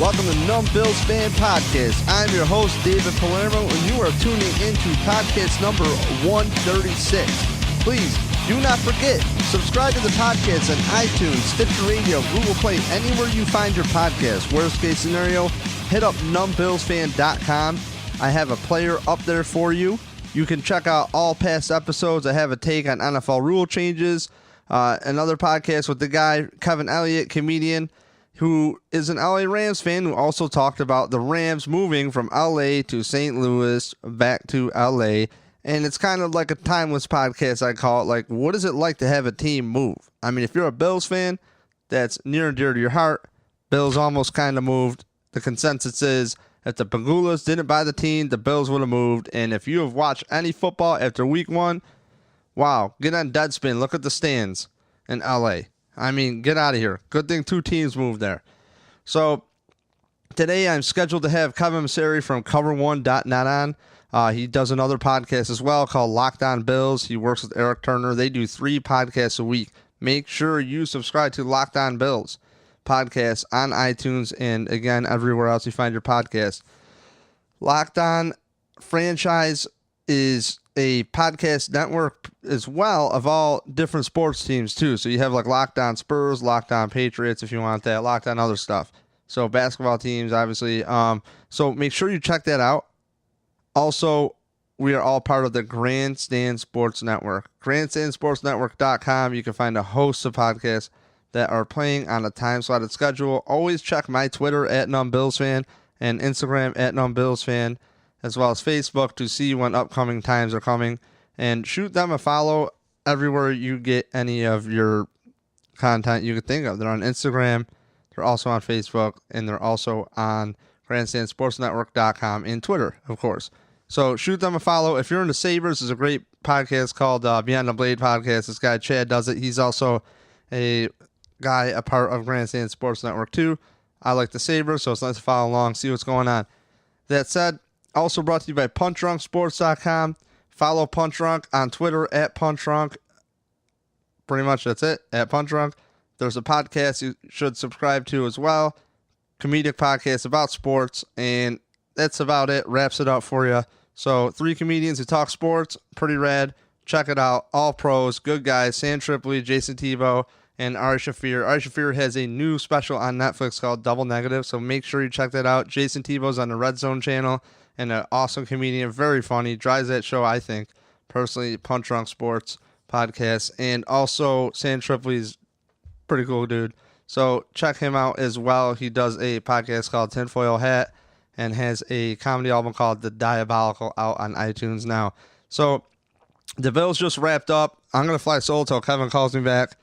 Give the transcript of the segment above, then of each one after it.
Welcome to Numb Bills Fan Podcast. I'm your host, David Palermo, and you are tuning into podcast number 136. Please do not forget, subscribe to the podcast on iTunes, Stitcher Radio, Google Play, anywhere you find your podcast. Worst case scenario, hit up numbbillsfan.com. I have a player up there for you. You can check out all past episodes. I have a take on NFL rule changes, another podcast with the guy, Kevin Elliott, comedian, who is an LA Rams fan, who also talked about the Rams moving from LA to St. Louis back to LA. And it's kind of like a timeless podcast, I call it. Like, what is it like to have a team move? I mean, if you're a Bills fan, that's near and dear to your heart. Bills almost kind of moved. The consensus is if the Pagulas didn't buy the team, the Bills would have moved. And if you have watched any football after week one, wow, get on Deadspin. Look at the stands in LA. I mean, get out of here. Good thing two teams moved there. So today I'm scheduled to have Kevin Massare from Cover1.net on. He does another podcast as well called Locked On Bills. He works with Eric Turner. They do 3 podcasts a week. Make sure you subscribe to Locked On Bills podcast on iTunes and, again, everywhere else you find your podcast. Locked On franchise is a podcast network as well of all different sports teams too. So you have like Locked On Spurs, Locked On Patriots if you want that, Locked On other stuff. So basketball teams, obviously. So make sure you check that out. Also, we are all part of the Grandstand Sports Network. GrandstandSportsNetwork.com. You can find a host of podcasts that are playing on a time-slotted schedule. Always check my Twitter at NumbBillsFan and Instagram at NumbBillsFan, as well as Facebook to see when upcoming times are coming. And shoot them a follow everywhere you get any of your content you could think of. They're on Instagram, they're also on Facebook, and they're also on GrandstandSportsNetwork.com and Twitter, of course. So shoot them a follow. If you're into Sabres, there's a great podcast called Beyond the Blade podcast. This guy, Chad, does it. He's also a guy, a part of Grandstand Sports Network too. I like the Sabres, so it's nice to follow along, see what's going on. That said, also brought to you by PunchDrunkSports.com. Follow Punch Drunk on Twitter at Punch Drunk. Pretty much that's it, at Punch Drunk. There's a podcast you should subscribe to as well. Comedic podcast about sports. And that's about it. Wraps it up for you. So 3 comedians who talk sports. Pretty rad. Check it out. All pros. Good guys. Sam Tripoli, Jason Tebow, and Ari Shaffir. Ari Shaffir has a new special on Netflix called Double Negative. So make sure you check that out. Jason Tebow's on the Red Zone channel. And an awesome comedian, very funny, drives that show, I think, personally, Punch Drunk Sports podcast. And also, Sam Tripoli's pretty cool dude. So check him out as well. He does a podcast called Tinfoil Hat and has a comedy album called The Diabolical out on iTunes now. So the Bills just wrapped up. I'm going to fly solo till Kevin calls me back.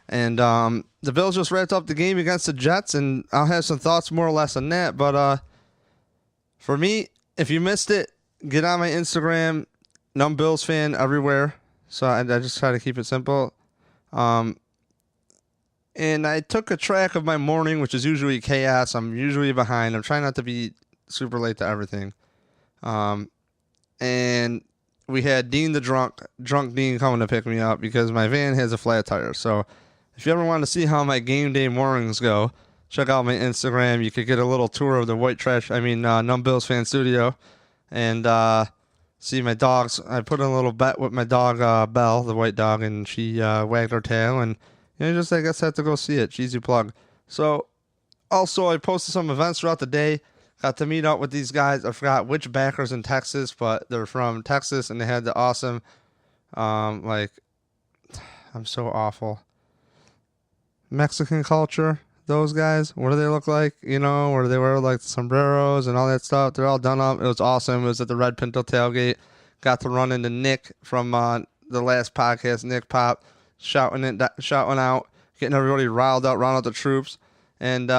And the Bills just wrapped up the game against the Jets, and I'll have some thoughts more or less on that. But for me, if you missed it, get on my Instagram, Numb Bills Fan everywhere. So I just try to keep it simple. And I took a track of my morning, which is usually chaos. I'm usually behind. I'm trying not to be super late to everything. And we had Dean the drunk Dean coming to pick me up because my van has a flat tire. So if you ever want to see how my game day mornings go, check out my Instagram. You could get a little tour of the Numb Bills Fan Studio, and see my dogs. I put in a little bet with my dog, Belle, the white dog, and she wagged her tail, and just I guess I have to go see it. Cheesy plug. So, also I posted some events throughout the day. Got to meet up with these guys. I forgot which backers in Texas, but they're from Texas, and they had the awesome, I'm so awful. Mexican culture. Those guys, what do they look like? Where they wear like sombreros and all that stuff. They're all done up. It was awesome. It was at the Red Pinto tailgate. Got to run into Nick from the last podcast. Nick Pop shouting out, getting everybody riled up, round out the troops. And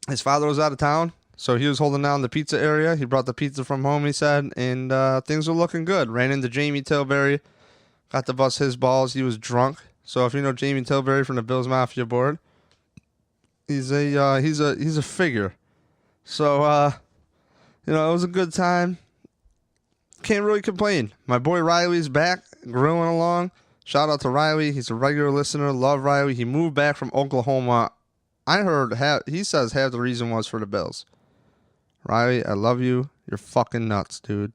his father was out of town, so he was holding down the pizza area. He brought the pizza from home, he said, and things were looking good. Ran into Jamie Tilbury, got to bust his balls. He was drunk. So if you know Jamie Tilbury from the Bills Mafia board, he's a figure. So it was a good time. Can't really complain. My boy Riley's back, grilling along. Shout out to Riley. He's a regular listener. Love Riley. He moved back from Oklahoma I heard he says half the reason was for the bills. Riley, I love you. You're fucking nuts, dude.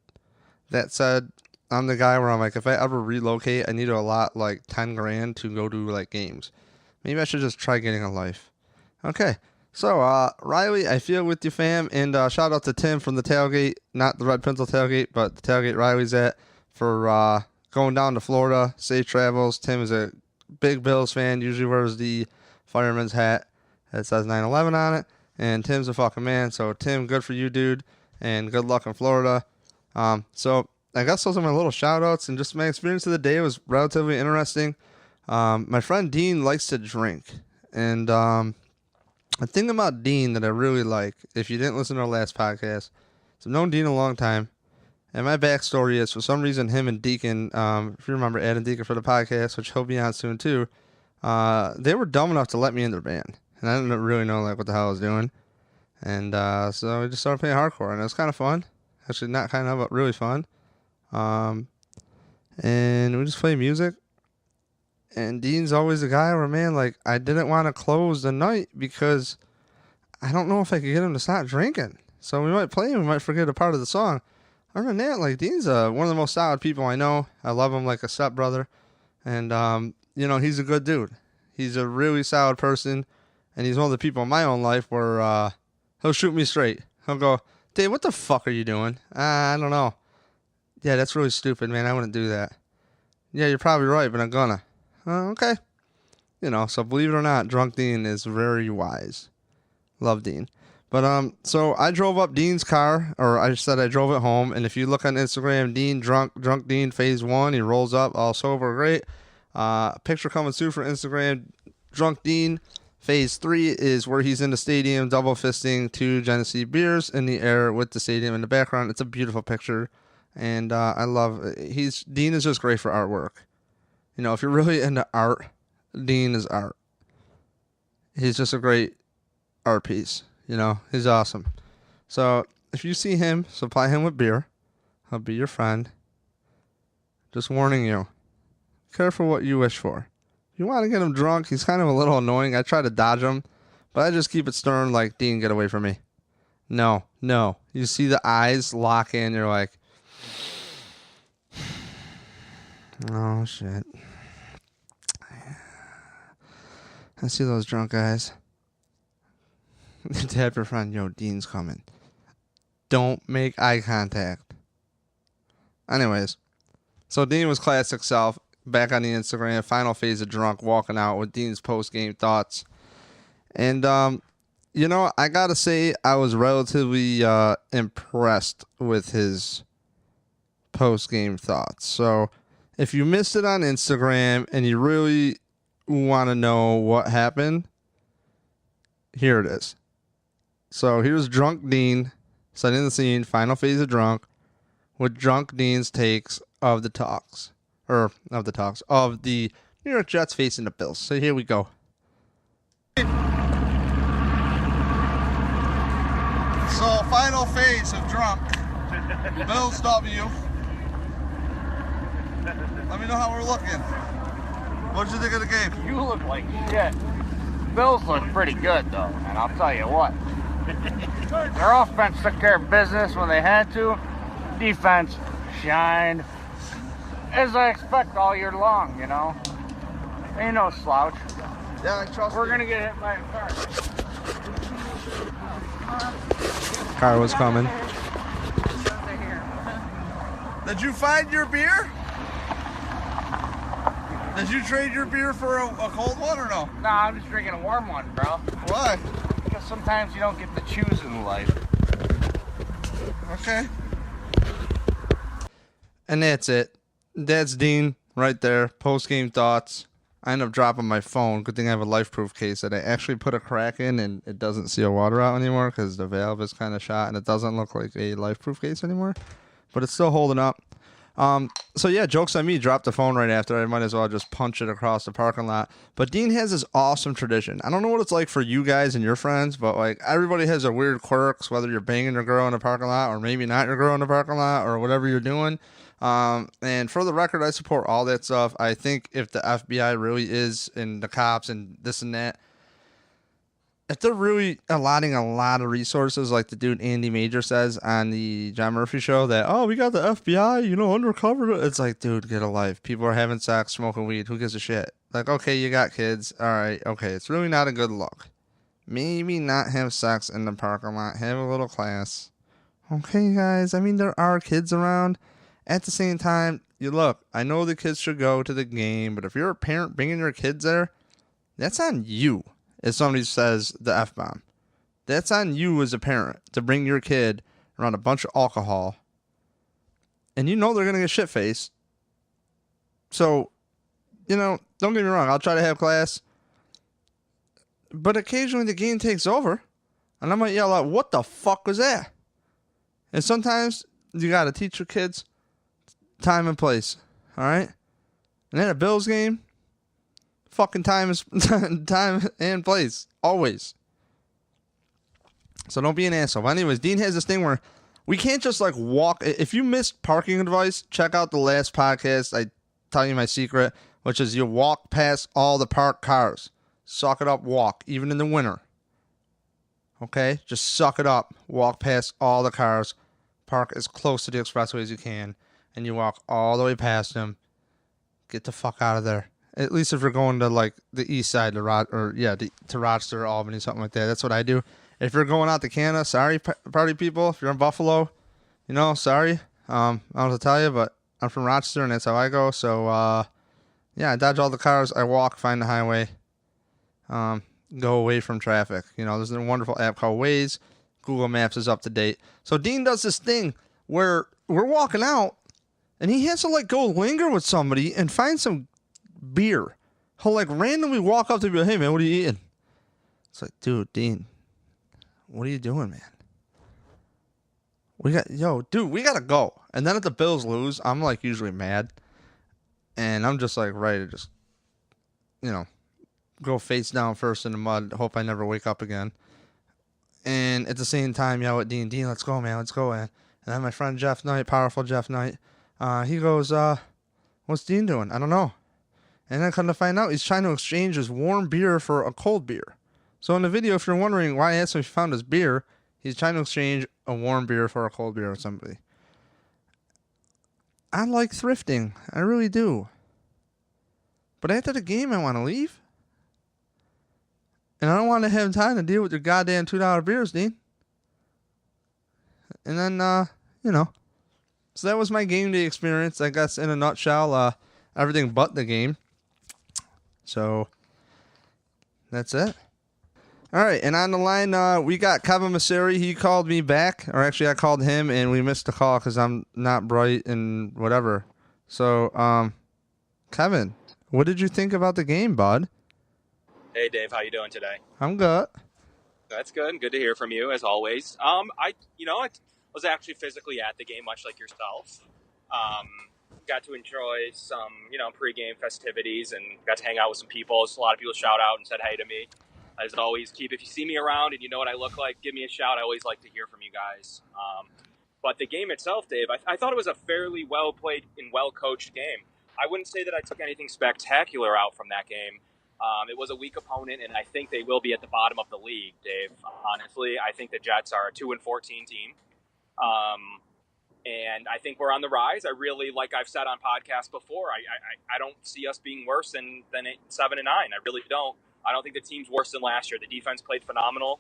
That said, I'm the guy where I'm like, if I ever relocate, I need a lot like 10 grand to go to like games. Maybe I should just try getting a life. Okay. So, Riley, I feel with you, fam. And shout out to Tim from the tailgate, not the Red Pencil tailgate, but the tailgate Riley's at, for going down to Florida. Safe travels. Tim is a big Bills fan. Usually wears the fireman's hat that says 9/11 on it. And Tim's a fucking man. So, Tim, good for you, dude. And good luck in Florida. So, I guess those are my little shout outs. And just my experience of the day was relatively interesting. My friend Dean likes to drink. And a thing about Dean that I really like, if you didn't listen to our last podcast, so I've known Dean a long time. And my backstory is, for some reason, him and Deacon, if you remember Adam Deacon for the podcast, which he'll be on soon too, they were dumb enough to let me in their band. And I didn't really know like what the hell I was doing. And so we just started playing hardcore, and it was kind of fun. Actually, not kind of, but really fun. And we just play music. And Dean's always the guy where, man, like, I didn't want to close the night because I don't know if I could get him to stop drinking. So we might play and we might forget a part of the song. Other than that, like, Dean's one of the most solid people I know. I love him like a stepbrother. And, you know, he's a good dude. He's a really solid person. And he's one of the people in my own life where he'll shoot me straight. He'll go, Dave, what the fuck are you doing? I don't know. Yeah, that's really stupid, man. I wouldn't do that. Yeah, you're probably right, but I'm gonna. Okay. You know, so believe it or not, Drunk Dean is very wise. Love Dean. But, so I drove up Dean's car, or I said I drove it home, and if you look on Instagram, Dean, Drunk Dean, phase 1, he rolls up, all sober, great. Picture coming soon for Instagram, Drunk Dean. Phase 3 is where he's in the stadium, double fisting 2 Genesee beers in the air with the stadium in the background. It's a beautiful picture, and I love Dean is just great for artwork. You know, if you're really into art, Dean is art. He's just a great art piece. You know, he's awesome. So if you see him, supply him with beer. He'll be your friend. Just warning you, careful what you wish for. You want to get him drunk, he's kind of a little annoying. I try to dodge him, but I just keep it stern like, Dean, get away from me. No. You see the eyes lock in, you're like, oh, shit. I see those drunk guys. Tap your friend, yo, Dean's coming. Don't make eye contact. Anyways, so Dean was classic self. Back on the Instagram, final phase of drunk, walking out with Dean's post-game thoughts. And, you know, I got to say, I was relatively impressed with his post-game thoughts. So, if you missed it on Instagram and you really want to know what happened, here it is. So, here's Drunk Dean setting the scene, final phase of drunk, with Drunk Dean's takes of the talks. Of the New York Jets facing the Bills. So here we go. So, final phase of drunk. Bills W. Let me know how we're looking. What did you think of the game? You look like shit. Bills look pretty good, though, and I'll tell you what. Their offense took care of business when they had to. Defense shined. As I expect all year long, you know. Ain't no slouch. Yeah, I trust We're you. going to get hit by a car. Car was coming. Did you find your beer? Did you trade your beer for a cold one or no? Nah, I'm just drinking a warm one, bro. Why? Because sometimes you don't get to choose in life. Okay. And that's it. That's Dean right there. Post-game thoughts. I ended up dropping my phone. Good thing I have a life-proof case that I actually put a crack in and it doesn't seal water out anymore because the valve is kind of shot and it doesn't look like a life-proof case anymore. But it's still holding up. So yeah, joke's on me. Dropped the phone right after. I might as well just punch it across the parking lot. But Dean has this awesome tradition. I don't know what it's like for you guys and your friends, but like everybody has their weird quirks, whether you're banging your girl in the parking lot or maybe not your girl in the parking lot or whatever you're doing. And for the record, I support all that stuff. I think if the FBI really is and the cops and this and that, if they're really allotting a lot of resources, like the dude Andy Major says on the John Murphy show, that, oh, we got the FBI, undercover. It's like, dude, get a life. People are having sex, smoking weed. Who gives a shit? Like, okay, you got kids. All right, okay. It's really not a good look. Maybe not have sex in the parking lot. Have a little class. Okay, guys. I mean, there are kids around. At the same time, I know the kids should go to the game, but if you're a parent bringing your kids there, that's on you. If somebody says the F-bomb, that's on you as a parent to bring your kid around a bunch of alcohol. And they're going to get shit-faced. So, don't get me wrong. I'll try to have class. But occasionally the game takes over. And I might yell out, what the fuck was that? And sometimes you got to teach your kids time and place. All right? And then a Bills game, fucking time is time and place. Always. So don't be an asshole. But anyways, Dean has this thing where we can't just walk. If you missed parking advice, check out the last podcast. I tell you my secret, which is you walk past all the parked cars. Suck it up, walk, even in the winter. Okay? Just suck it up. Walk past all the cars. Park as close to the expressway as you can. And you walk all the way past them. Get the fuck out of there. At least if you're going to the east side to Rochester, Albany, something like that. That's what I do. If you're going out to Canada, sorry, party people. If you're in Buffalo, sorry. I don't have to tell you, but I'm from Rochester and that's how I go. So, I dodge all the cars. I walk, find the highway, go away from traffic. There's a wonderful app called Waze. Google Maps is up to date. So Dean does this thing where we're walking out and he has to go linger with somebody and find some beer. He'll randomly walk up to me, hey man, what are you eating? It's like, dude, Dean, what are you doing, man? We gotta go. And then if the Bills lose, I'm usually mad. And I'm just ready to just, go face down first in the mud. Hope I never wake up again. And at the same time, yell at Dean, let's go, man, let's go, man. And then my friend Jeff Knight, powerful Jeff Knight, he goes, what's Dean doing? I don't know. And then come to find out, he's trying to exchange his warm beer for a cold beer. So in the video, if you're wondering why I asked him if he found his beer, he's trying to exchange a warm beer for a cold beer with somebody. I like thrifting. I really do. But after the game, I want to leave. And I don't want to have time to deal with your goddamn $2 beers, Dean. And then, So that was my game day experience, I guess, in a nutshell. Everything but the game. So, that's it. All right, and on the line, we got Kevin Massare. He called me back, or actually I called him, and we missed the call because I'm not bright and whatever. So, Kevin, what did you think about the game, bud? Hey, Dave, how you doing today? I'm good. That's good. Good to hear from you, as always. I was actually physically at the game, much like yourself. Got to enjoy some, pregame festivities and got to hang out with some people. So a lot of people shout out and said hey to me. As always, if you see me around and you know what I look like, give me a shout. I always like to hear from you guys. But the game itself, Dave, I thought it was a fairly well-played and well-coached game. I wouldn't say that I took anything spectacular out from that game. It was a weak opponent, and I think they will be at the bottom of the league, Dave. Honestly, I think the Jets are a 2-14 team. And I think we're on the rise. I really, like I've said on podcasts before, I don't see us being worse than 7-9. I really don't. I don't think the team's worse than last year. The defense played phenomenal.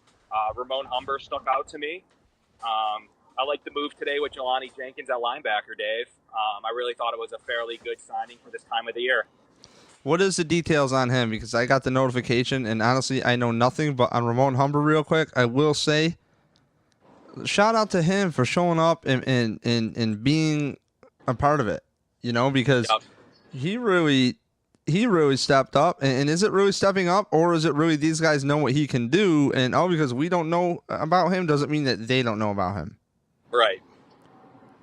Ramon Humber stuck out to me. I like the move today with Jelani Jenkins at linebacker, Dave. I really thought it was a fairly good signing for this time of the year. What is the details on him? Because I got the notification, and honestly, I know nothing. But on Ramon Humber, real quick, I will say, shout out to him for showing up and being a part of it. Because he really stepped up. And is it really stepping up, or is it really these guys know what he can do? And because we don't know about him doesn't mean that they don't know about him. Right.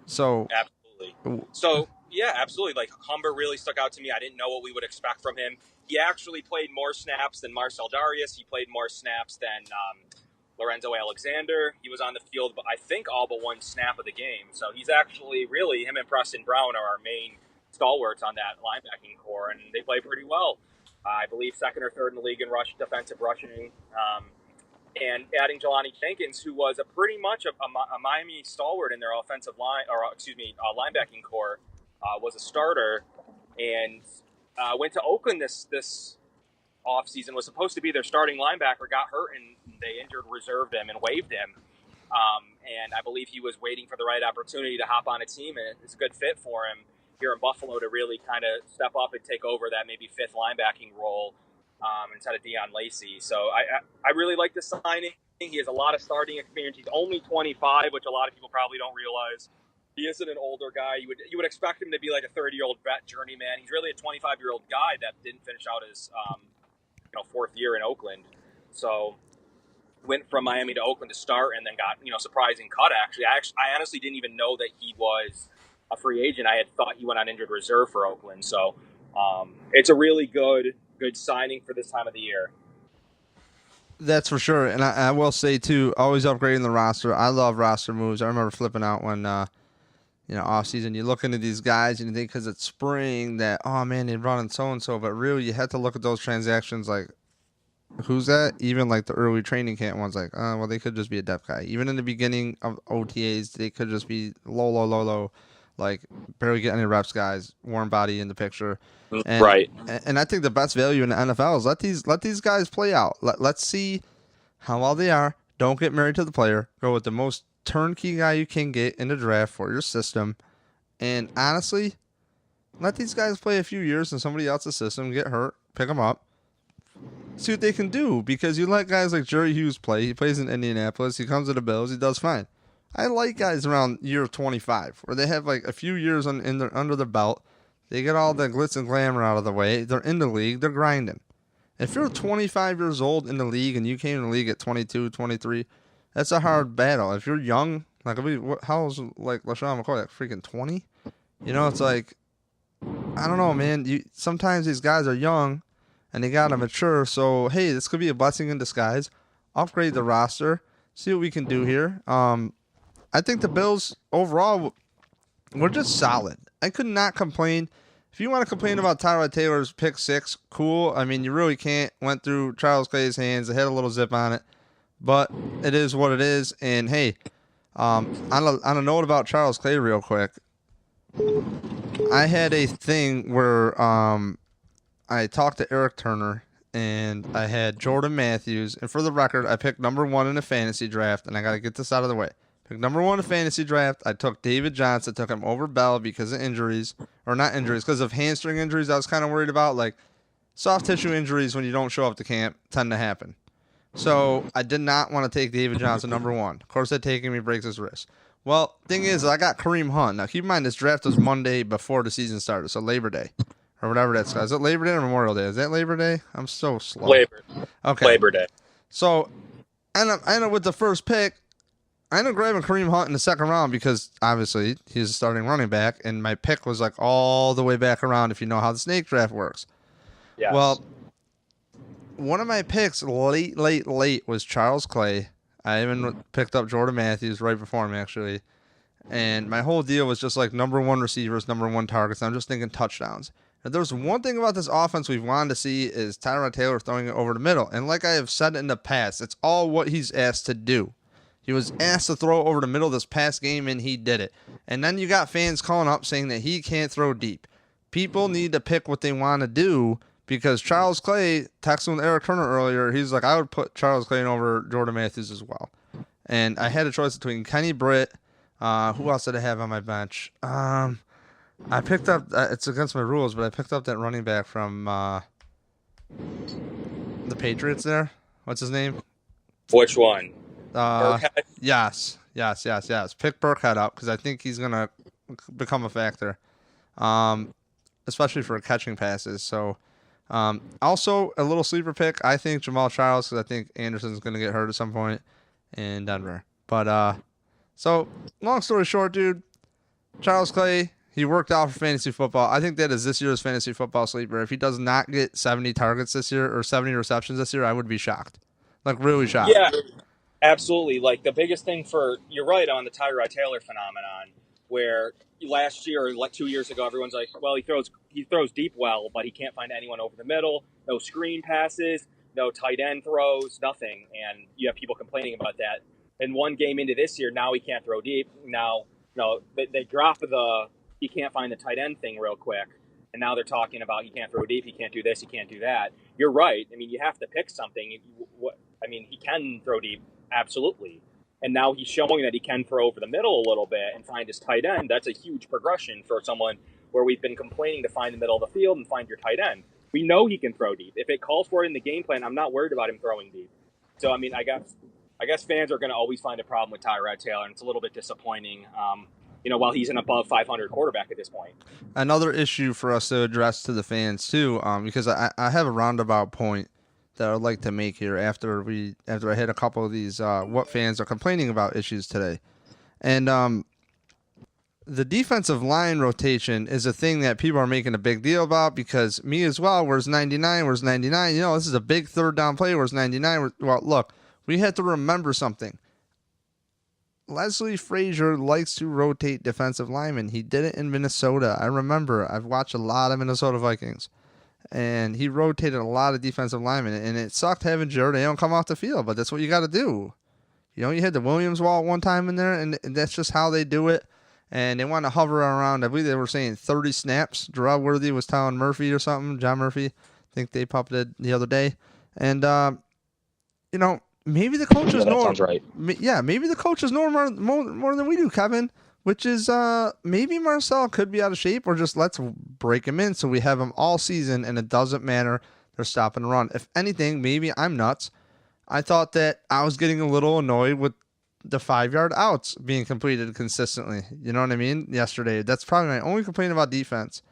So absolutely. So. Yeah, absolutely. Humber really stuck out to me. I didn't know what we would expect from him. He actually played more snaps than Marcell Darius. He played more snaps than Lorenzo Alexander. He was on the field, I think, all but one snap of the game. So he's actually really, him and Preston Brown are our main stalwarts on that linebacking core, and they play pretty well. I believe second or third in the league in defensive rushing. and adding Jelani Jenkins, who was pretty much a Miami stalwart in their offensive line, linebacking core, was a starter, and went to Oakland this offseason, was supposed to be their starting linebacker, got hurt, and they reserved him, and waived him. And I believe he was waiting for the right opportunity to hop on a team, and it's a good fit for him here in Buffalo to really kind of step up and take over that maybe fifth linebacking role instead of Deion Lacey. So I really like this signing. He has a lot of starting experience. He's only 25, which a lot of people probably don't realize. He isn't an older guy. You would expect him to be like a 30-year-old vet journeyman. He's really a 25-year-old guy that didn't finish out his fourth year in Oakland. So went from Miami to Oakland to start, and then got surprising cut. Actually, I honestly didn't even know that he was a free agent. I had thought he went on injured reserve for Oakland. So it's a really good signing for this time of the year. That's for sure. And I will say too, always upgrading the roster. I love roster moves. I remember flipping out when off season, you look into these guys and you think because it's spring that, oh man, they're running so and so, but really you had to look at those transactions like, who's that? Even like the early training camp ones, like, well, they could just be a depth guy. Even in the beginning of OTAs, they could just be low, like barely get any reps guys, warm body in the picture. And, right. And I think the best value in the NFL is let these guys play out. Let's see how well they are. Don't get married to the player. Go with the most turnkey guy you can get in the draft for your system. And honestly, let these guys play a few years in somebody else's system, get hurt, pick them up. See what they can do, because you let guys like Jerry Hughes play. He plays in Indianapolis. He comes to the Bills. He does fine. I like guys around year 25 where they have like a few years under their belt. They get all the glitz and glamour out of the way. They're in the league. They're grinding. If you're 25 years old in the league and you came in the league at 22, 23, that's a hard battle. If you're young, like how old's like LaShawn McCoy, like freaking 20? It's like, I don't know, man. Sometimes these guys are young and they gotta mature. So hey, this could be a blessing in disguise. Upgrade the roster. See what we can do here. I think the Bills overall were just solid. I could not complain. If you want to complain about Tyrod Taylor's pick 6, cool. I mean, you really can't. Went through Charles Clay's hands. It had a little zip on it, but it is what it is. And hey, on a note about Charles Clay, real quick, I had a thing where I talked to Eric Turner, and I had Jordan Matthews. And for the record, I picked number 1 in a fantasy draft, and I got to get this out of the way. Picked number 1 in a fantasy draft. I took David Johnson, took him over Bell because of injuries, or not injuries, because of hamstring injuries I was kind of worried about. Like, soft tissue injuries when you don't show up to camp tend to happen. So I did not want to take David Johnson number 1. Of course, that taking me breaks his wrist. Well, thing is, I got Kareem Hunt. Now, keep in mind, this draft was Monday before the season started, so Labor Day. Or whatever that's called. Is it Labor Day or Memorial Day? Is that Labor Day? I'm so slow. Labor Day. So, I ended up with the first pick. I ended up grabbing Kareem Hunt in the second round because, obviously, he's a starting running back, and my pick was like all the way back around if you know how the snake draft works. Yes. Well, one of my picks late was Charles Clay. I even picked up Jordan Matthews right before him, actually. And my whole deal was just like number 1 receivers, number 1 targets. I'm just thinking touchdowns. If there's one thing about this offense we've wanted to see is Tyrod Taylor throwing it over the middle. And like I have said in the past, it's all what he's asked to do. He was asked to throw over the middle this past game, and he did it. And then you got fans calling up saying that he can't throw deep. People need to pick what they want to do, because Charles Clay, texting with Eric Turner earlier, he's like, I would put Charles Clay over Jordan Matthews as well. And I had a choice between Kenny Britt. Who else did I have on my bench? I picked up, it's against my rules, but I picked up that running back from the Patriots there. What's his name? Which one? Burkhead? Yes. Pick Burkhead up because I think he's going to become a factor, especially for catching passes. So, also a little sleeper pick. I think Jamal Charles, because I think Anderson's going to get hurt at some point in Denver. But, so long story short, dude, Charles Clay, he worked out for fantasy football. I think that is this year's fantasy football sleeper. If he does not get 70 targets this year or 70 receptions this year, I would be shocked. Like, really shocked. Yeah, absolutely. Like, the biggest thing you're right on the Tyrod Taylor phenomenon, where last year or like 2 years ago, everyone's like, well, he throws deep well, but he can't find anyone over the middle, no screen passes. no tight end throws, nothing. And you have people complaining about that. And one game into this year, now he can't throw deep. Now, they drop he can't find the tight end thing real quick. And now they're talking about he can't throw deep, he can't do this, he can't do that. You're right. I mean, you have to pick something. He can throw deep, absolutely. And now he's showing that he can throw over the middle a little bit and find his tight end. That's a huge progression for someone where we've been complaining to find the middle of the field and find your tight end. We know he can throw deep. If it calls for it in the game plan, I'm not worried about him throwing deep. So, I mean, I guess fans are going to always find a problem with Tyrod Taylor, and it's a little bit disappointing, while he's an above 500 quarterback at this point. Another issue for us to address to the fans, too, because I have a roundabout point that I'd like to make here after I hit a couple of these what fans are complaining about issues today. And the defensive line rotation is a thing that people are making a big deal about because me as well, where's 99? Where's 99? This is a big third down play. Where's 99? Well, look, we have to remember something. Leslie Frazier likes to rotate defensive linemen. He did it in Minnesota. I remember. I've watched a lot of Minnesota Vikings. And he rotated a lot of defensive linemen. And it sucked having Jared Allen come off the field, but that's what you got to do. You had the Williams wall at one time in there, and that's just how they do it. And they want to hover around, I believe they were saying 30 snaps. Gerard Worthy was telling Murphy or something, John Murphy. I think they popped it the other day. And, maybe the coaches know. Sounds right. Yeah, maybe the coaches know more than we do, Kevin. Which is maybe Marcell could be out of shape, or just let's break him in so we have him all season and it doesn't matter. They're stopping the run. If anything, maybe I'm nuts. I thought that I was getting a little annoyed with the 5-yard outs being completed consistently. You know what I mean? Yesterday, that's probably my only complaint about defense.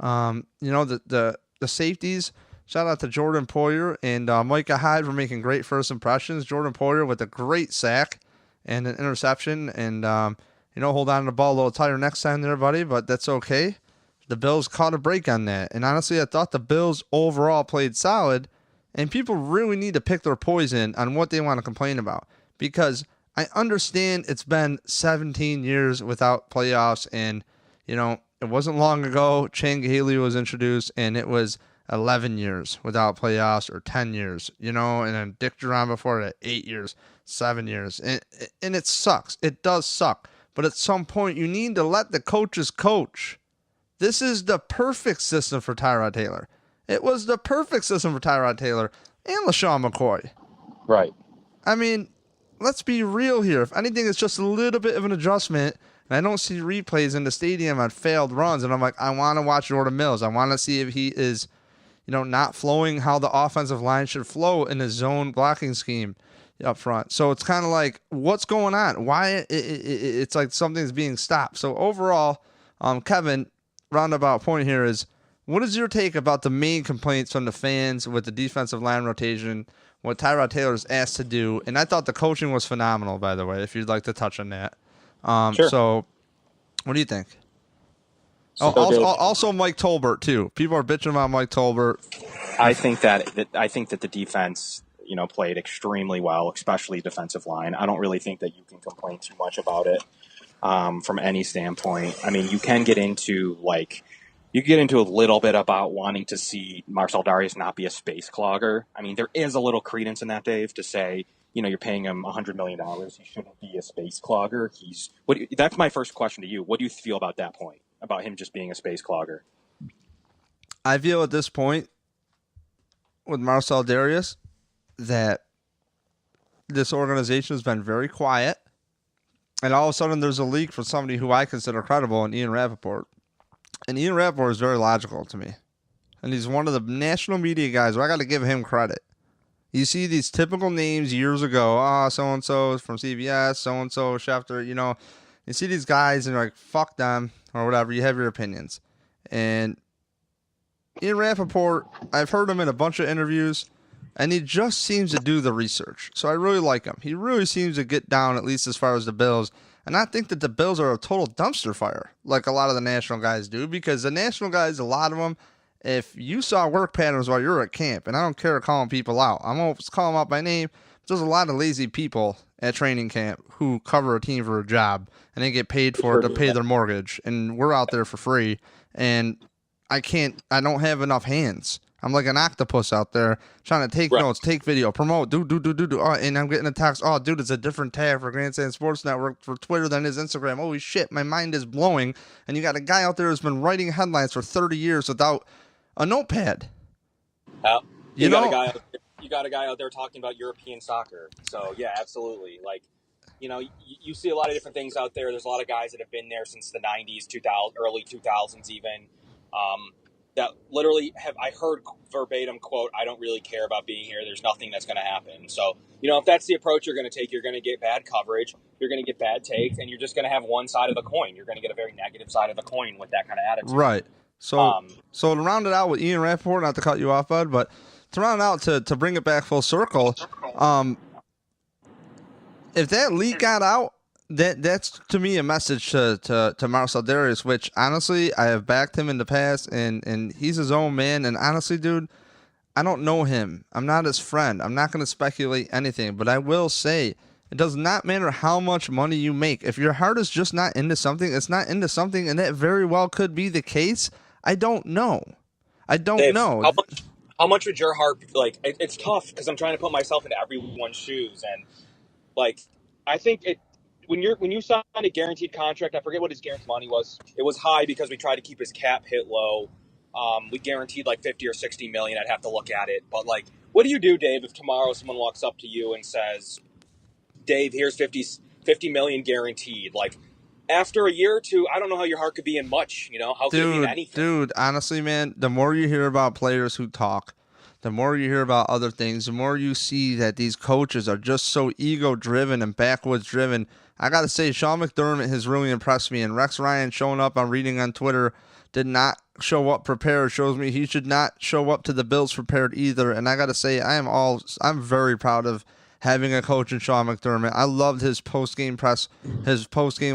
The safeties. Shout out to Jordan Poyer and Micah Hyde for making great first impressions. Jordan Poyer with a great sack and an interception, and hold on to the ball a little tighter next time there, buddy, but that's okay. The Bills caught a break on that. And honestly, I thought the Bills overall played solid, and people really need to pick their poison on what they want to complain about. Because I understand it's been 17 years without playoffs, and, it wasn't long ago Chan Gailey was introduced, and it was 11 years without playoffs, or 10 years, and then Dick Duran before that, 8 years, 7 years. And it sucks. It does suck. But at some point, you need to let the coaches coach. This is the perfect system for Tyrod Taylor. It was the perfect system for Tyrod Taylor and LaShawn McCoy. Right. I mean, let's be real here. If anything, it's just a little bit of an adjustment. And I don't see replays in the stadium on failed runs. And I'm like, I want to watch Jordan Mills. I want to see if he is, not flowing how the offensive line should flow in a zone blocking scheme up front. So it's kind of like, what's going on? Why it's like something's being stopped. So overall, Kevin, roundabout point here is, what is your take about the main complaints from the fans with the defensive line rotation, what Tyrod Taylor is asked to do? And I thought the coaching was phenomenal, by the way, if you'd like to touch on that. Sure. So what do you think? Also Mike Tolbert too. People are bitching about Mike Tolbert. I think that the defense, played extremely well, especially defensive line. I don't really think that you can complain too much about it from any standpoint. I mean, you can get into a little bit about wanting to see Marcell Darius not be a space clogger. I mean, there is a little credence in that, Dave, to say, you're paying him $100 million. He shouldn't be a space clogger. That's my first question to you. What do you feel about that point, about him just being a space clogger? I feel at this point with Marcell Darius that this organization has been very quiet, and all of a sudden there's a leak from somebody who I consider credible, in Ian Rappaport. And Ian Rappaport is very logical to me. And he's one of the national media guys where I got to give him credit. You see these typical names years ago, so-and-so from CBS, so-and-so, Schefter, you see these guys and you're like, fuck them, or whatever, you have your opinions. And Ian Rappaport, I've heard him in a bunch of interviews, and he just seems to do the research. So I really like him. He really seems to get down, at least as far as the Bills. And I think that the Bills are a total dumpster fire, like a lot of the national guys do, because the national guys, a lot of them, if you saw work patterns while you're at camp, and I don't care calling people out, I'm going to call them out by name, but there's a lot of lazy people at training camp who cover a team for a job, and they get paid for it to pay their mortgage, and we're out there for free, and I don't have enough hands. I'm like an octopus out there trying to take notes, take video, promote, do. Oh, and I'm getting a text. Oh, dude, it's a different tab for Grandstand Sports Network for Twitter than his Instagram. Holy shit, my mind is blowing. And you got a guy out there who's been writing headlines for 30 years without a notepad. You got a guy out there talking about European soccer. So yeah, absolutely. Like, you see a lot of different things out there. There's a lot of guys that have been there since the 90s, 2000, early 2000s even. That literally I heard verbatim quote, "I don't really care about being here. There's nothing that's going to happen." So, if that's the approach you're going to take, you're going to get bad coverage, you're going to get bad takes, and you're just going to have one side of the coin. You're going to get a very negative side of the coin with that kind of attitude. Right. So to round it out with Ian Rappaport, not to cut you off, bud, but to round it out, to bring it back full circle, if that leak got out, that's to me a message to Marcell Darius, which honestly I have backed him in the past, and he's his own man. And honestly, dude, I don't know him. I'm not his friend. I'm not going to speculate anything, but I will say it does not matter how much money you make. If your heart is just not into something, it's not into something, and that very well could be the case. I don't know. Dave, know. How much would your heart like? It's tough because I'm trying to put myself into everyone's shoes, and like I think when you sign a guaranteed contract, I forget what his guaranteed money was. It was high because we tried to keep his cap hit low. We guaranteed like 50 or 60 million. I'd have to look at it, but like, what do you do, Dave, if tomorrow someone walks up to you and says, "Dave, here's 50 million guaranteed"? Like, after a year or two, I don't know how your heart could be in much. How could it be in anything? Dude, honestly, man, the more you hear about players who talk, the more you hear about other things, the more you see that these coaches are just so ego-driven and backwoods-driven. I got to say, Sean McDermott has really impressed me, and Rex Ryan showing up, I'm reading on Twitter, did not show up prepared. Shows me he should not show up to the Bills prepared either, and I got to say, I'm very proud of having a coach in Sean McDermott. I loved his post-game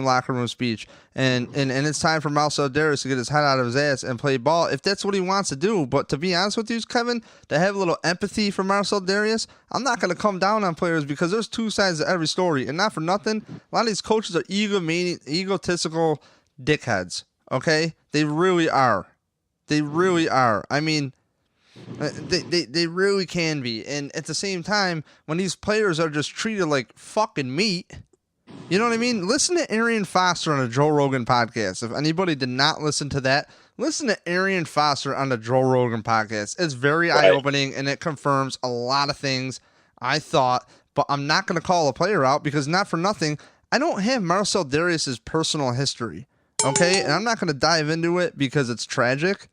locker room speech. And it's time for Marcell Darius to get his head out of his ass and play ball if that's what he wants to do. But to be honest with you, Kevin, to have a little empathy for Marcell Darius, I'm not going to come down on players because there's two sides to every story. And not for nothing, a lot of these coaches are egotistical dickheads, okay? They really are. I mean, They really can be. And at the same time, when these players are just treated like fucking meat, you know what I mean? Listen to Arian Foster on a Joe Rogan podcast. If anybody did not listen to that, listen to Arian Foster on the Joe Rogan podcast. It's very eye-opening, and it confirms a lot of things I thought. But I'm not going to call a player out because, not for nothing, I don't have Marcell Darius' personal history. Okay? And I'm not going to dive into it because it's tragic.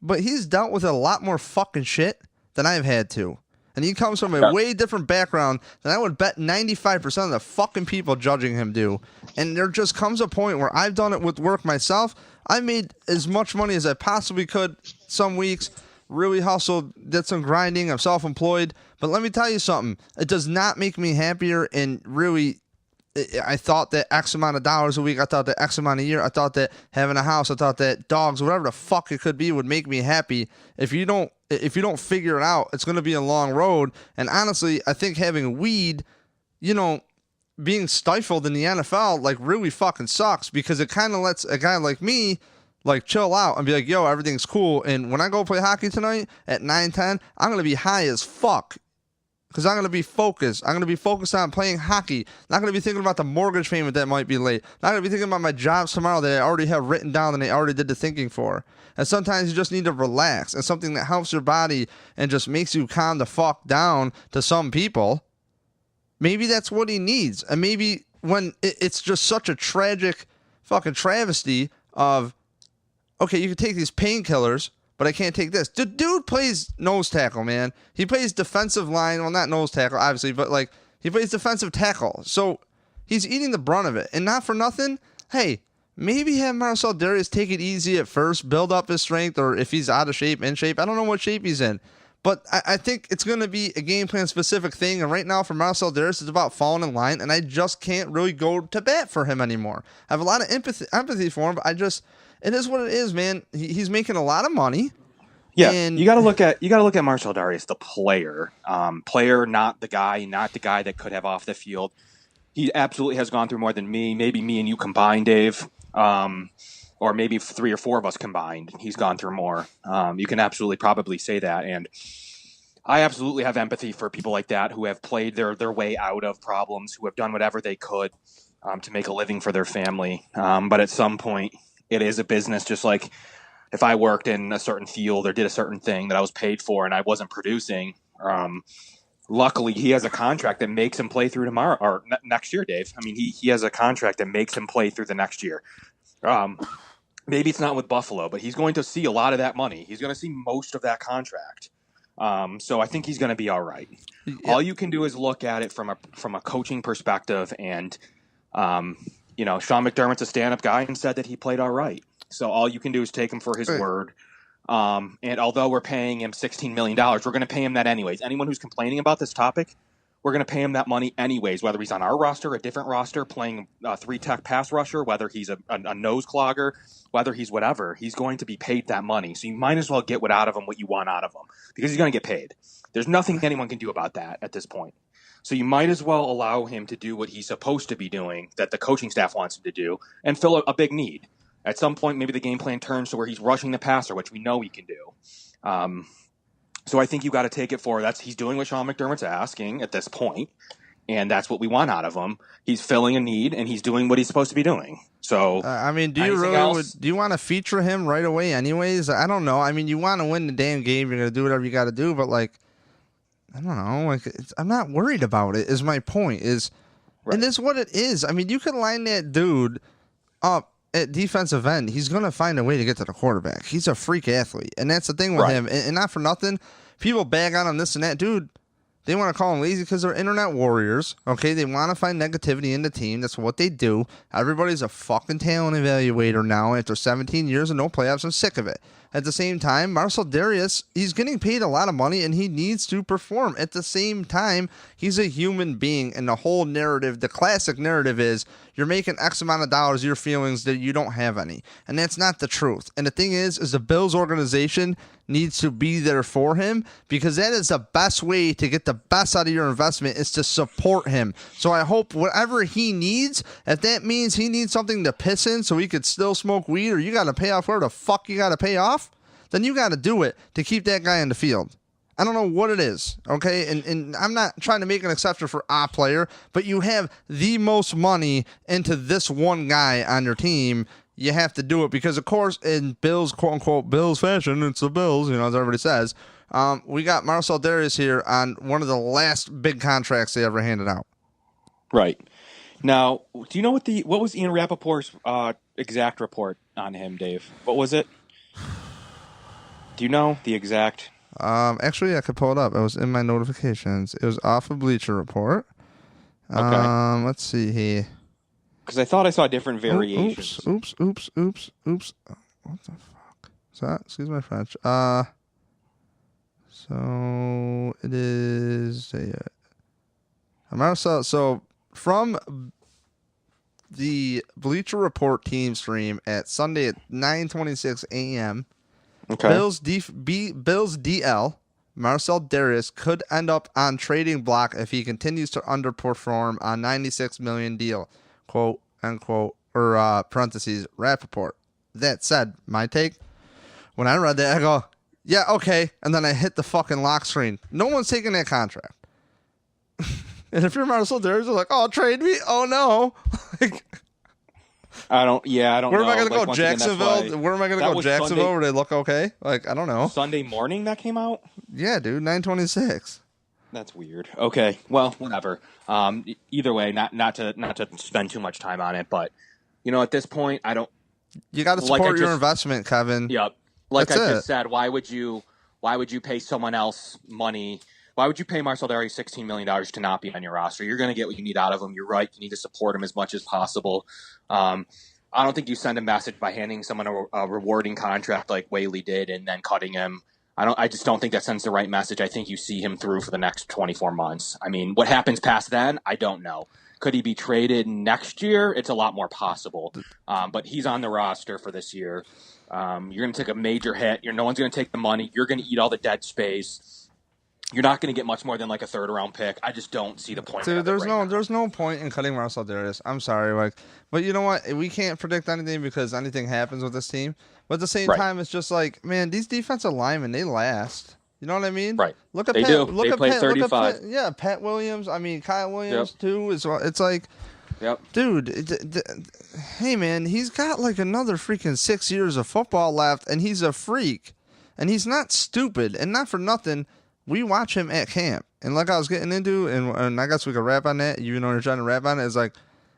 But he's dealt with a lot more fucking shit than I've had to. And he comes from a way different background than I would bet 95% of the fucking people judging him do. And there just comes a point where I've done it with work myself. I made as much money as I possibly could some weeks, really hustled, did some grinding. I'm self-employed. But let me tell you something. It does not make me happier, and really, I thought that X amount of dollars a week, I thought that X amount a year, I thought that having a house, I thought that dogs, whatever the fuck it could be, would make me happy. If you don't figure it out, it's going to be a long road. And honestly, I think having weed, being stifled in the NFL, like, really fucking sucks, because it kind of lets a guy like me, like, chill out and be like, yo, everything's cool. And when I go play hockey tonight at 9:10, I'm going to be high as fuck. Because I'm going to be focused. I'm going to be focused on playing hockey. Not going to be thinking about the mortgage payment that might be late. Not going to be thinking about my jobs tomorrow that I already have written down and I already did the thinking for. And sometimes you just need to relax. And something that helps your body and just makes you calm the fuck down to some people. Maybe that's what he needs. And maybe when it's just such a tragic fucking travesty of, okay, you can take these painkillers, but I can't take this. The dude plays nose tackle, man. He plays defensive line. Well, not nose tackle, obviously, but like he plays defensive tackle. So he's eating the brunt of it. And not for nothing, hey, maybe have Marcell Darius take it easy at first, build up his strength, or if he's out of shape, in shape. I don't know what shape he's in. But I think it's going to be a game plan specific thing. And right now for Marcell Darius, it's about falling in line. And I just can't really go to bat for him anymore. I have a lot of empathy for him, but it is what it is, man. He's making a lot of money. Yeah, and you got to look at Marcell Darius, the player, not the guy that could have off the field. He absolutely has gone through more than maybe me and you combined, Dave, or or maybe 3 or 4 of us combined. He's gone through more. You can absolutely probably say that. And I absolutely have empathy for people like that who have played their way out of problems, who have done whatever they could to make a living for their family. But at some point, it is a business, just like if I worked in a certain field or did a certain thing that I was paid for and I wasn't producing. Luckily, he has a contract that makes him play through tomorrow or next year, Dave. I mean, he has a contract that makes him play through the next year. Maybe it's not with Buffalo, but he's going to see a lot of that money. He's going to see most of that contract. So I think he's going to be all right. Yeah. All you can do is look at it from a coaching perspective, and Sean McDermott's a stand-up guy and said that he played all right. So all you can do is take him for his word. And although we're paying him $16 million, we're going to pay him that anyways. Anyone who's complaining about this topic, we're going to pay him that money anyways, whether he's on our roster, a different roster, playing a 3-tech pass rusher, whether he's a nose clogger, whether he's whatever. He's going to be paid that money. So you might as well get out of him what you want out of him, because he's going to get paid. There's nothing anyone can do about that at this point. So you might as well allow him to do what he's supposed to be doing, that the coaching staff wants him to do, and fill a big need. At some point, maybe the game plan turns to where he's rushing the passer, which we know he can do. So I think you got to take it for he's doing what Sean McDermott's asking at this point, and that's what we want out of him. He's filling a need, and he's doing what he's supposed to be doing. So, do you want to feature him right away anyways? I don't know. I mean, you want to win the damn game. You're going to do whatever you got to do, but I don't know. I'm not worried about it, is my point. Right. And it's what it is. I mean, you can line that dude up at defensive end. He's going to find a way to get to the quarterback. He's a freak athlete. And that's the thing with him. And not for nothing, people bag on him this and that. Dude, they want to call him lazy because they're internet warriors. Okay, they want to find negativity in the team. That's what they do. Everybody's a fucking talent evaluator now after 17 years and no playoffs. I'm sick of it. At the same time, Marcell Darius, he's getting paid a lot of money and he needs to perform. At the same time, he's a human being, and the whole narrative, the classic narrative is you're making X amount of dollars, your feelings that you don't have any. And that's not the truth. And the thing is the Bills organization needs to be there for him, because that is the best way to get the best out of your investment, is to support him. So I hope whatever he needs, if that means he needs something to piss in so he could still smoke weed, or you got to pay off where the fuck you got to pay off, then you got to do it to keep that guy in the field. I don't know what it is, okay? And I'm not trying to make an exception for a player, but you have the most money into this one guy on your team. You have to do it because, of course, in Bills, quote-unquote, Bills fashion, it's the Bills, as everybody says, we got Marcell Darius here on one of the last big contracts they ever handed out. Right. Now, do you know what was Ian Rappaport's exact report on him, Dave? What was it? Do you know the exact? Actually, I could pull it up. It was in my notifications. It was off of Bleacher Report. Okay. Let's see here. Because I thought I saw different variations. Oops. What the fuck? Excuse my French. So it is Marcell. So from the Bleacher Report team stream at Sunday at 9:26 a.m. Okay. Bills DL, Marcell Darius could end up on trading block if he continues to underperform on $96 million deal, quote unquote, or parentheses, Rappaport. That said, my take, when I read that, I go, yeah, okay, and then I hit the fucking lock screen. No one's taking that contract. And if you're Marcell Darius, you're like, oh, trade me? Oh, no. I don't know. Where am I going to go? Jacksonville? Where am I going to go? Jacksonville, Sunday, where they look okay? I don't know. Sunday morning that came out? Yeah, dude, 9:26. That's weird. Okay, well, whatever. Either way, not to spend too much time on it, but at this point, I don't. You got to support your investment, Kevin. Yep. Like I just said, why would you pay someone else money? Why would you pay Marcell Darius $16 million to not be on your roster? You're going to get what you need out of him. You're right. You need to support him as much as possible. I don't think you send a message by handing someone a rewarding contract like Whaley did and then cutting him. I just don't think that sends the right message. I think you see him through for the next 24 months. I mean, what happens past then, I don't know. Could he be traded next year? It's a lot more possible. But he's on the roster for this year. You're going to take a major hit. No one's going to take the money. You're going to eat all the dead space. You're not going to get much more than like a third-round pick. I just don't see the point. Dude, there's there's no point in cutting Marcell Darius. I'm sorry, but you know what? We can't predict anything because anything happens with this team. But at the same time, it's just like, man, these defensive linemen, they last. You know what I mean? Right. Look at they Pat, do. Look they at play Pat, 35. Pat Williams. I mean, Kyle Williams too. It's like, dude, hey man, he's got like another freaking 6 years of football left, and he's a freak, and he's not stupid, and not for nothing. We watch him at camp, and like I was getting into, and I guess we could rap on that. You know, you're trying to rap on it. It's like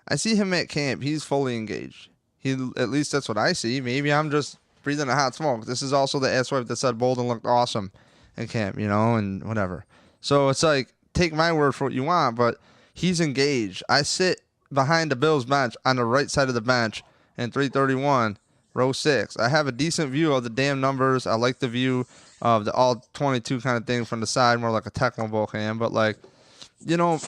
I see him at camp. He's fully engaged. At least that's what I see. Maybe I'm just breathing a hot smoke. This is also the asswipe that said Bolden looked awesome at camp, you know, and whatever. So it's like, take my word for what you want, but he's engaged. I sit behind the Bills bench on the right side of the bench in 331, row 6. I have a decent view of the damn numbers. I like the view of the all 22 kind of thing from the side, more like a Tecmo Bowl cam. But like, you know,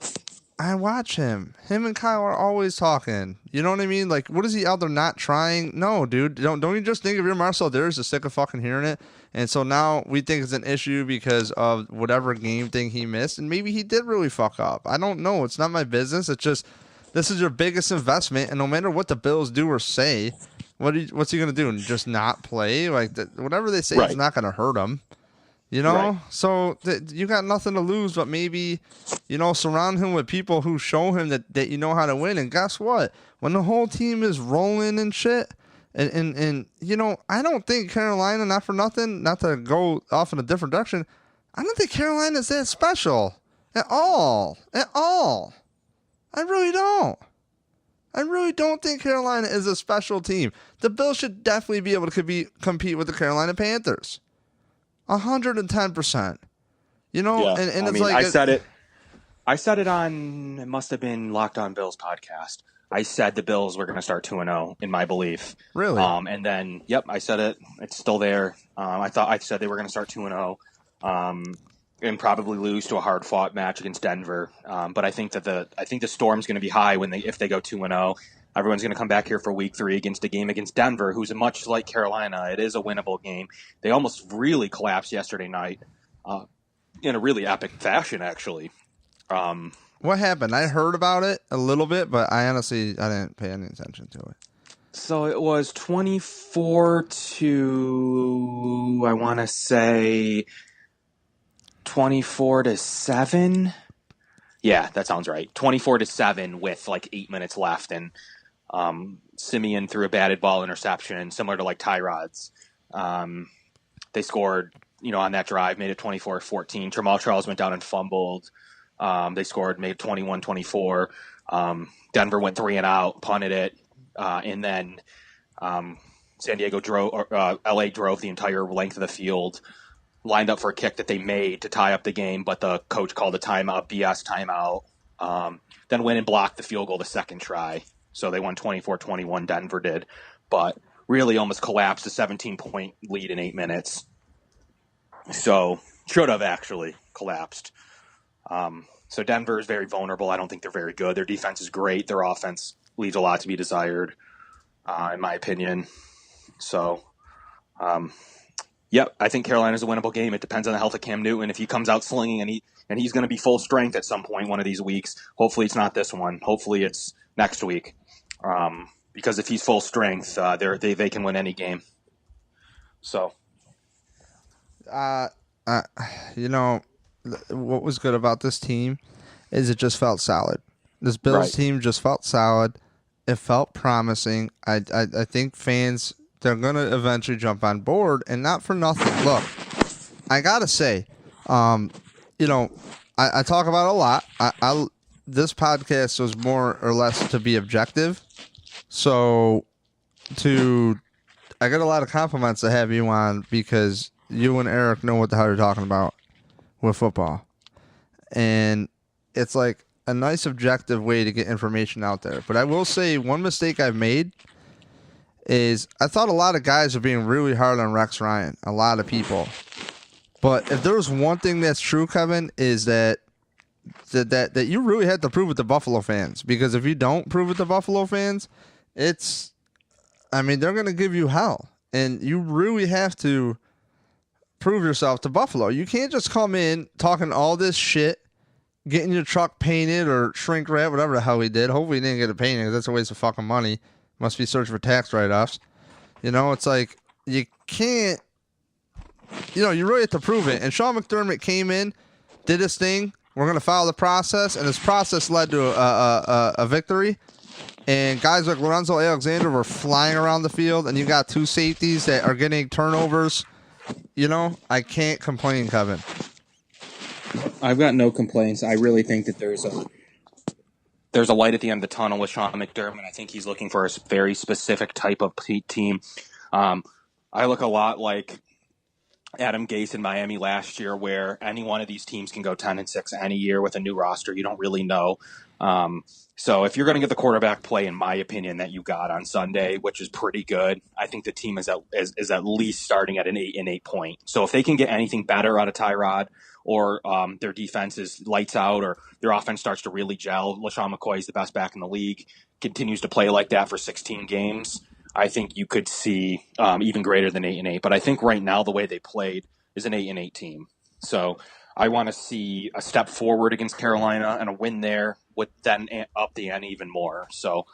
I watch him. Him and Kyle are always talking. You know what I mean? Like, what is he out there not trying? No, dude. Don't you just think if you're Marcell Darius is sick of fucking hearing it? And so now we think it's an issue because of whatever game thing he missed, and maybe he did really fuck up. I don't know. It's not my business. It's just, this is your biggest investment, and no matter what the Bills do or say, what's he gonna do? And just not play? Like whatever they say is not gonna hurt him. You know, so you got nothing to lose, but maybe, you know, surround him with people who show him that you know how to win. And guess what? When the whole team is rolling and shit, and you know, I don't think Carolina, not for nothing, not to go off in a different direction, I don't think Carolina is that special at all. At all. I really don't. I really don't think Carolina is a special team. The Bills should definitely be able to compete with the Carolina Panthers. 110%. You know, and it's mean, like I said it on, it must have been Locked On Bills podcast. I said the Bills were going to start 2-0 in my belief. Really? And then, I said it. It's still there. I said they were going to start 2-0 and probably lose to a hard fought match against Denver. But I think that the storm's going to be high if they go 2-0. Everyone's going to come back here for week 3 against a game against Denver, who's much like Carolina. It is a winnable game. They almost really collapsed yesterday night in a really epic fashion, actually. What happened? I heard about it a little bit, but I didn't pay any attention to it. So it was 24 to, I want to say, 24-7. Yeah, that sounds right. 24-7 with like 8 minutes left, and Simeon threw a batted ball interception, similar to like Tyrod's. They scored, on that drive, made it 24-14. Jamal Charles went down and fumbled. They scored, made 21-24. Denver went 3 and out, punted it, and then San Diego LA drove the entire length of the field, lined up for a kick that they made to tie up the game, but the coach called a timeout, BS timeout. Then went and blocked the field goal the second try. So they won 24-21, Denver did. But really almost collapsed a 17-point lead in 8 minutes. So should have actually collapsed. So Denver is very vulnerable. I don't think they're very good. Their defense is great. Their offense leaves a lot to be desired, in my opinion. So, I think Carolina's a winnable game. It depends on the health of Cam Newton. If he comes out slinging and he's going to be full strength at some point one of these weeks, hopefully it's not this one. Hopefully it's next week. Because if he's full strength, they can win any game. So, what was good about this team is it just felt solid. This Bills team just felt solid. It felt promising. I think fans, they're going to eventually jump on board, and not for nothing. Look, I got to say, I talk about it a lot. This podcast was more or less to be objective. So I got a lot of compliments to have you on because you and Eric know what the hell you're talking about with football. And it's like a nice objective way to get information out there. But I will say one mistake I've made is I thought a lot of guys are being really hard on Rex Ryan. A lot of people. But if there was one thing that's true, Kevin, is that you really had to prove it to Buffalo fans. Because if you don't prove it to Buffalo fans, they're going to give you hell. And you really have to prove yourself to Buffalo. You can't just come in talking all this shit, getting your truck painted or shrink wrap, whatever the hell he did. Hopefully he didn't get it painted because that's a waste of fucking money. Must be searching for tax write-offs. You know, it's like you can't, you know, you really have to prove it. And Sean McDermott came in, did his thing. We're going to follow the process, and this process led to a victory. And guys like Lorenzo Alexander were flying around the field, and you got 2 safeties that are getting turnovers. You know, I can't complain, Kevin. I've got no complaints. I really think that there's a light at the end of the tunnel with Sean McDermott. I think he's looking for a very specific type of team. I look a lot like Adam Gase in Miami last year, where any one of these teams can go 10-6 any year with a new roster. You don't really know. So if you're going to get the quarterback play, in my opinion, that you got on Sunday, which is pretty good, I think the team is at least starting at an 8 point. So if they can get anything better out of Tyrod, or their defense is lights out, or their offense starts to really gel, LaShawn McCoy is the best back in the league, continues to play like that for 16 games, I think you could see even greater than 8-8. But I think right now the way they played is an 8-8 team. So I want to see a step forward against Carolina, and a win there would then up the ante even more. So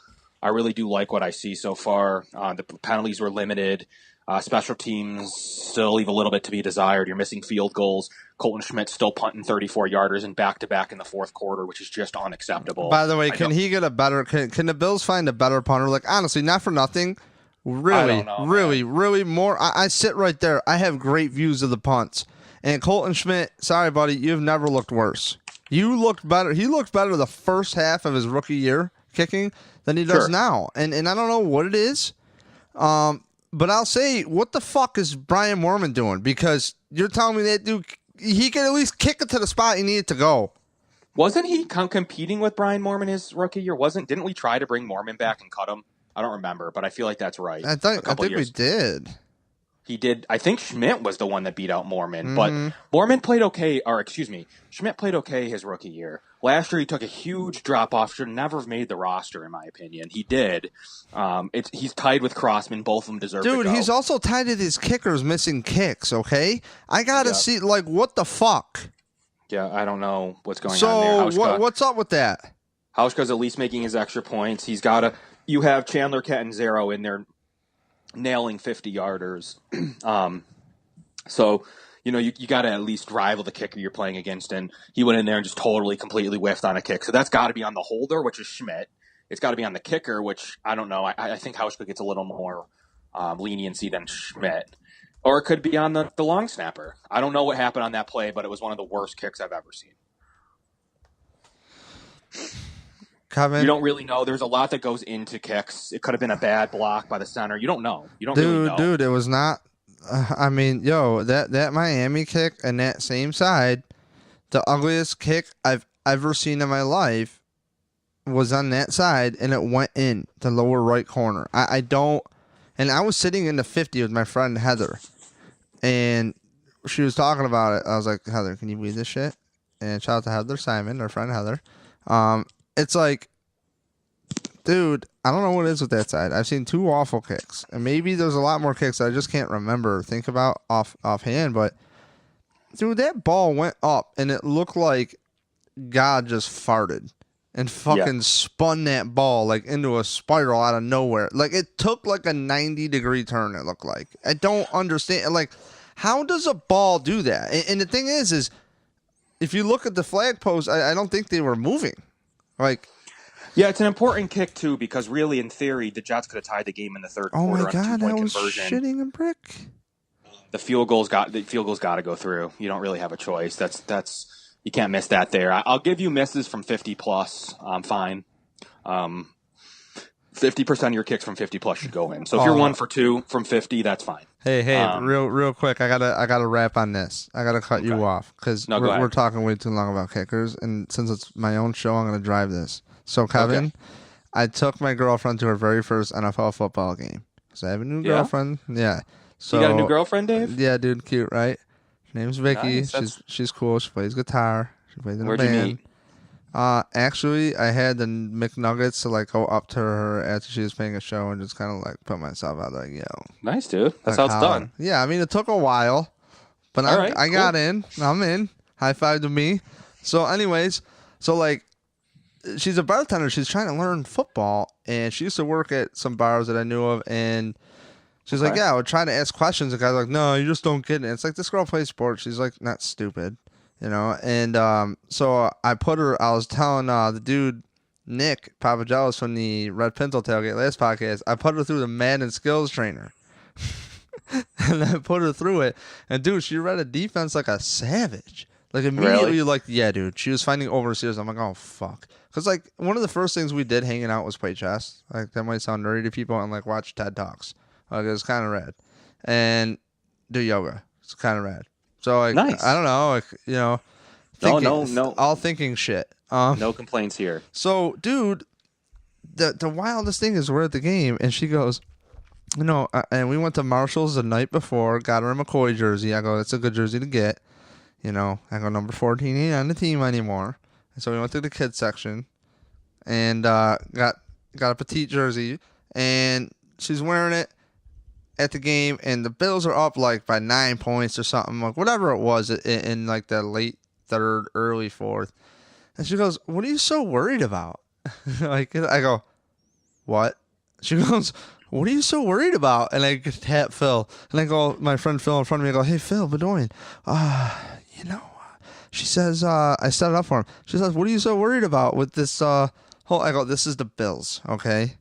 I really do like what I see so far. The penalties were limited. Special teams still leave a little bit to be desired. You're missing field goals. Colton Schmidt still punting 34-yarders and back-to-back in the fourth quarter, which is just unacceptable. By the way, can he get a better? Can the Bills find a better punter? Like, honestly, not for nothing. Really more. I sit right there. I have great views of the punts. And Colton Schmidt, sorry, buddy, you've never looked worse. You looked better. He looked better the first half of his rookie year kicking than he does now. And I don't know what it is. But I'll say, what the fuck is Brian Moorman doing? Because you're telling me that dude, he could at least kick it to the spot he needed to go. Wasn't he competing with Brian Moorman his rookie year? Didn't we try to bring Moorman back and cut him? I don't remember, but I feel like that's right. I think we did. He did. I think Schmidt was the one that beat out Moorman, but Moorman played okay, Schmidt played okay his rookie year. Last year he took a huge drop off. Should never have made the roster, in my opinion. He did. He's tied with Crossman. Both of them deserve to go. Dude, he's also tied to his kickers missing kicks, okay? I gotta see, like, what the fuck? Yeah, I don't know what's going on there. So what's up with that? Hauschka's at least making his extra points. You have Chandler Catanzaro in there nailing 50-yarders. So, you know, you got to at least rival the kicker you're playing against, and he went in there and just completely whiffed on a kick. So that's got to be on the holder, which is Schmidt. It's got to be on the kicker, which I don't know. I think Hauschka gets a little more leniency than Schmidt. Or it could be on the long snapper. I don't know what happened on that play, but it was one of the worst kicks I've ever seen. Kevin? You don't really know. There's a lot that goes into kicks. It could have been a bad block by the center. You don't know. You don't really know. Dude, it was not. I mean, that Miami kick and that same side, the ugliest kick I've ever seen in my life was on that side, and it went in the lower right corner. I don't. And I was sitting in the 50 with my friend Heather, and she was talking about it. I was like, Heather, can you believe this shit? And shout out to Heather Simon, our friend Heather. It's like, dude, I don't know what it is with that side. I've seen 2 awful kicks, and maybe there's a lot more kicks that I just can't remember or think about offhand. But dude, that ball went up, and it looked like God just farted and fucking spun that ball like into a spiral out of nowhere. Like, it took like a 90-degree turn. It looked like. I don't understand. Like, how does a ball do that? And the thing is if you look at the flag post, I don't think they were moving. Like, yeah, it's an important kick too, because really, in theory, the Jets could have tied the game in the third quarter. Oh my God, that was conversion. shitting a brick. The field goal's got to go through. You don't really have a choice. That's you can't miss that there. I'll give you misses from 50 plus. I'm fine. 50% of your kicks from 50 plus should go in. So if you're 1 for 2 from 50, that's fine. Hey, real quick, I gotta wrap on this. I gotta cut you off because we're talking way too long about kickers, and since it's my own show, I'm gonna drive this. So Kevin, I took my girlfriend to her very first NFL football game. So I have a new girlfriend. Yeah. So you got a new girlfriend, Dave? Yeah, dude, cute, right? Her name's Vicky. Nice. She's cool. She plays guitar. She plays in a band. Where'd you meet? Actually, I had the McNuggets to like go up to her after she was playing a show and just kind of like put myself out like, yo. Nice, dude. That's how it's done. Yeah, I mean, it took a while, But All right, I cool. got in. I'm in. High five to me. So anyways, like, she's a bartender. She's trying to learn football, and she used to work at some bars that I knew of, and she's like, yeah, I would try to ask questions. The guy's like, no, you just don't get it. It's like, this girl plays sports. She's like, not stupid, And so I was telling the dude, Nick Papagelos from the Red Pinto Tailgate last podcast, I put her through the Madden skills trainer. And I put her through it. And, dude, she read a defense like a savage. Like, immediately, Really? like, yeah, dude. She was finding overseers. I'm like, oh, fuck. Because, like, one of the first things we did hanging out was play chess. Like, that might sound nerdy to people, and, like, watch TED Talks. Like, it was kind of rad. And do yoga. It's kind of rad. So, like, nice. I don't know. Like, thinking, no. all thinking shit. No complaints here. So, dude, the wildest thing is we're at the game, and she goes, and we went to Marshall's the night before, got her a McCoy jersey. I go, that's a good jersey to get. I go, number 14 ain't on the team anymore. And so we went to the kids section and got a petite jersey, and she's wearing it at the game, and the Bills are up like by 9 points or something, like whatever it was in like the late third, early fourth. And she goes, what are you so worried about? Like, I go, what? She goes, what are you so worried about? And I tap Phil. And I go, my friend Phil in front of me, I go, hey, Phil, Bedoin, she says, I set it up for him. She says, what are you so worried about with this I go, this is the Bills, okay?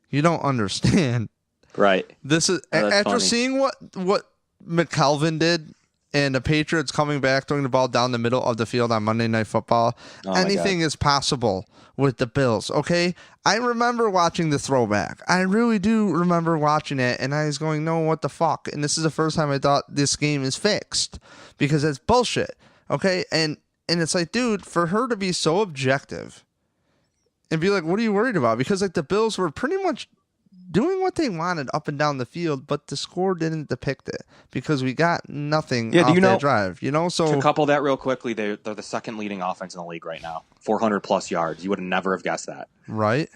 You don't understand. Right. This is, after funny. seeing what McKelvin did and the Patriots coming back, throwing the ball down the middle of the field on Monday Night Football, anything is possible with the Bills, okay? I remember watching the throwback. I really do remember watching it, and I was going, no, what the fuck? And this is the first time I thought this game is fixed, because it's bullshit, okay? And it's like, dude, for her to be so objective and be like, what are you worried about? Because, like, the Bills were pretty much doing what they wanted up and down the field, but the score didn't depict it because we got nothing off that drive. So to couple that real quickly, they're the second leading offense in the league right now, 400 plus yards. You would never have guessed that. Right.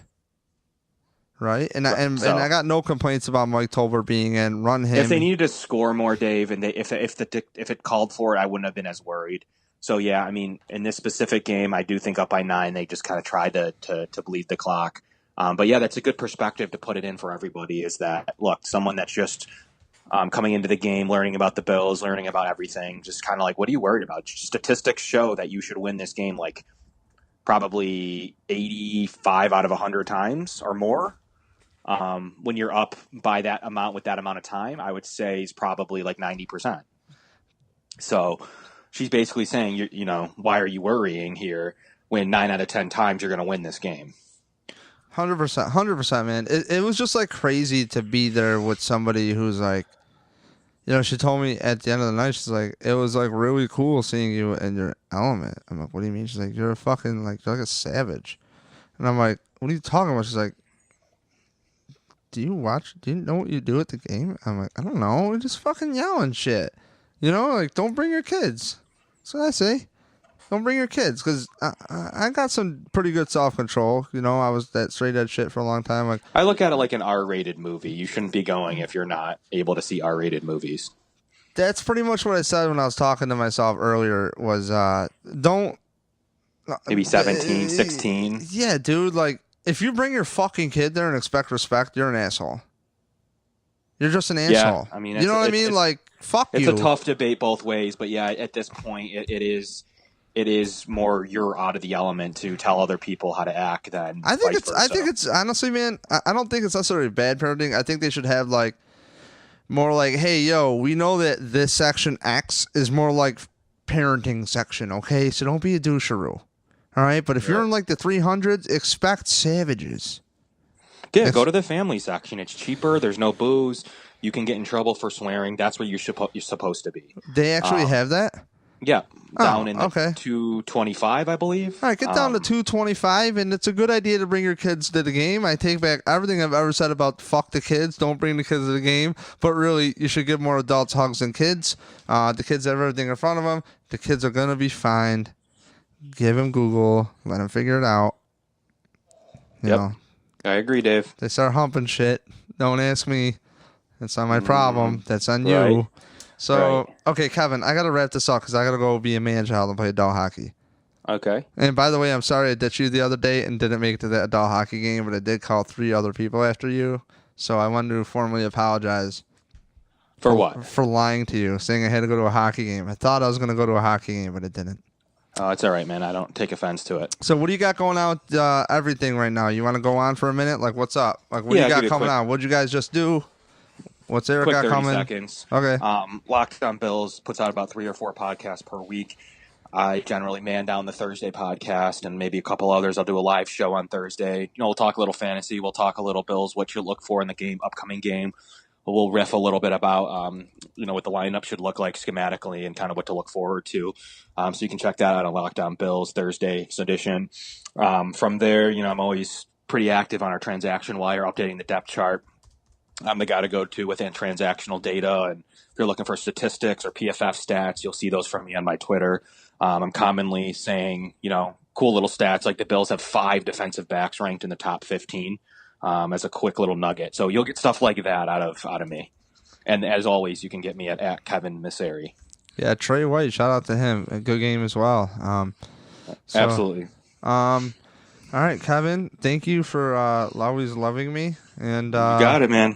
And I got no complaints about Mike Tolbert being in. Run him. If they needed to score more, Dave, and if it called for it, I wouldn't have been as worried. So yeah, I mean, in this specific game, I do think up by 9, they just kind of tried to bleed the clock. But yeah, that's a good perspective to put it in for everybody, is that, look, someone that's just coming into the game, learning about the Bills, learning about everything, just kind of like, what are you worried about? Statistics show that you should win this game like probably 85 out of 100 times or more. When you're up by that amount with that amount of time, I would say is probably like 90%. So she's basically saying, why are you worrying here when 9 out of 10 times you're going to win this game? 100%, man. It was just like crazy to be there with somebody who's like, she told me at the end of the night, she's like, it was like really cool seeing you in your element. I'm like, what do you mean? She's like, you're like a savage. And I'm like, what are you talking about? She's like, do you know what you do at the game? I'm like, I don't know. We just fucking yell and shit. Like, don't bring your kids. That's what I say. Don't bring your kids, because I got some pretty good self-control. I was that straight edge shit for a long time. Like, I look at it like an R-rated movie. You shouldn't be going if you're not able to see R-rated movies. That's pretty much what I said when I was talking to myself earlier, was don't... Maybe 17, 16. Yeah, dude, like, if you bring your fucking kid there and expect respect, you're an asshole. You're just an asshole. I mean, you know what I mean? Like, fuck you. It's a tough debate both ways, but yeah, at this point, it is more you're out of the element to tell other people how to act than I think it's honestly, man, I don't think it's necessarily bad parenting. I think they should have like more like, hey, yo, we know that this section X is more like parenting section, okay? So don't be a doucheroo. All right? But if you're in like the 300s, expect savages. Yeah, go to the family section. It's cheaper. There's no booze. You can get in trouble for swearing. That's where you're supposed to be. They actually have that? Yeah, down in the 225, I believe. All right, get down to 225, and it's a good idea to bring your kids to the game. I take back everything I've ever said about fuck the kids. Don't bring the kids to the game. But really, you should give more adults hugs than kids. The kids have everything in front of them. The kids are going to be fine. Give them Google. Let them figure it out. You know. I agree, Dave. They start humping shit. Don't ask me. That's not my problem. That's on right. you. So, Right. okay, Kevin, I got to wrap this up because I got to go be a man-child and play adult hockey. Okay. And by the way, I'm sorry I ditched you the other day and didn't make it to that adult hockey game, but I did call 3 other people after you. So I wanted to formally apologize. For what? For lying to you, saying I had to go to a hockey game. I thought I was going to go to a hockey game, but it didn't. Oh, it's all right, man. I don't take offense to it. So what do you got going on with everything right now? You want to go on for a minute? Like, what's up? Like, what do Yeah, you got give you a coming quick- on? What'd you guys just do? What's Eric Quick got 30 coming? seconds. Okay. Locked on Bills puts out about 3 or 4 podcasts per week. I generally man down the Thursday podcast and maybe a couple others. I'll do a live show on Thursday. We'll talk a little fantasy. We'll talk a little Bills, what you look for in the upcoming game. We'll riff a little bit about, what the lineup should look like schematically and kind of what to look forward to. So you can check that out on Lockdown Bills Thursday's edition. From there, I'm always pretty active on our transaction wire, updating the depth chart. I'm the guy to go to within transactional data. And if you're looking for statistics or PFF stats, you'll see those from me on my Twitter. I'm commonly saying, cool little stats like the Bills have 5 defensive backs ranked in the top 15 as a quick little nugget. So you'll get stuff like that out of me. And as always, you can get me at Kevin Massare. Yeah, Trey White, shout out to him. A good game as well. Absolutely. All right, Kevin, thank you for always loving me. And You got it, man.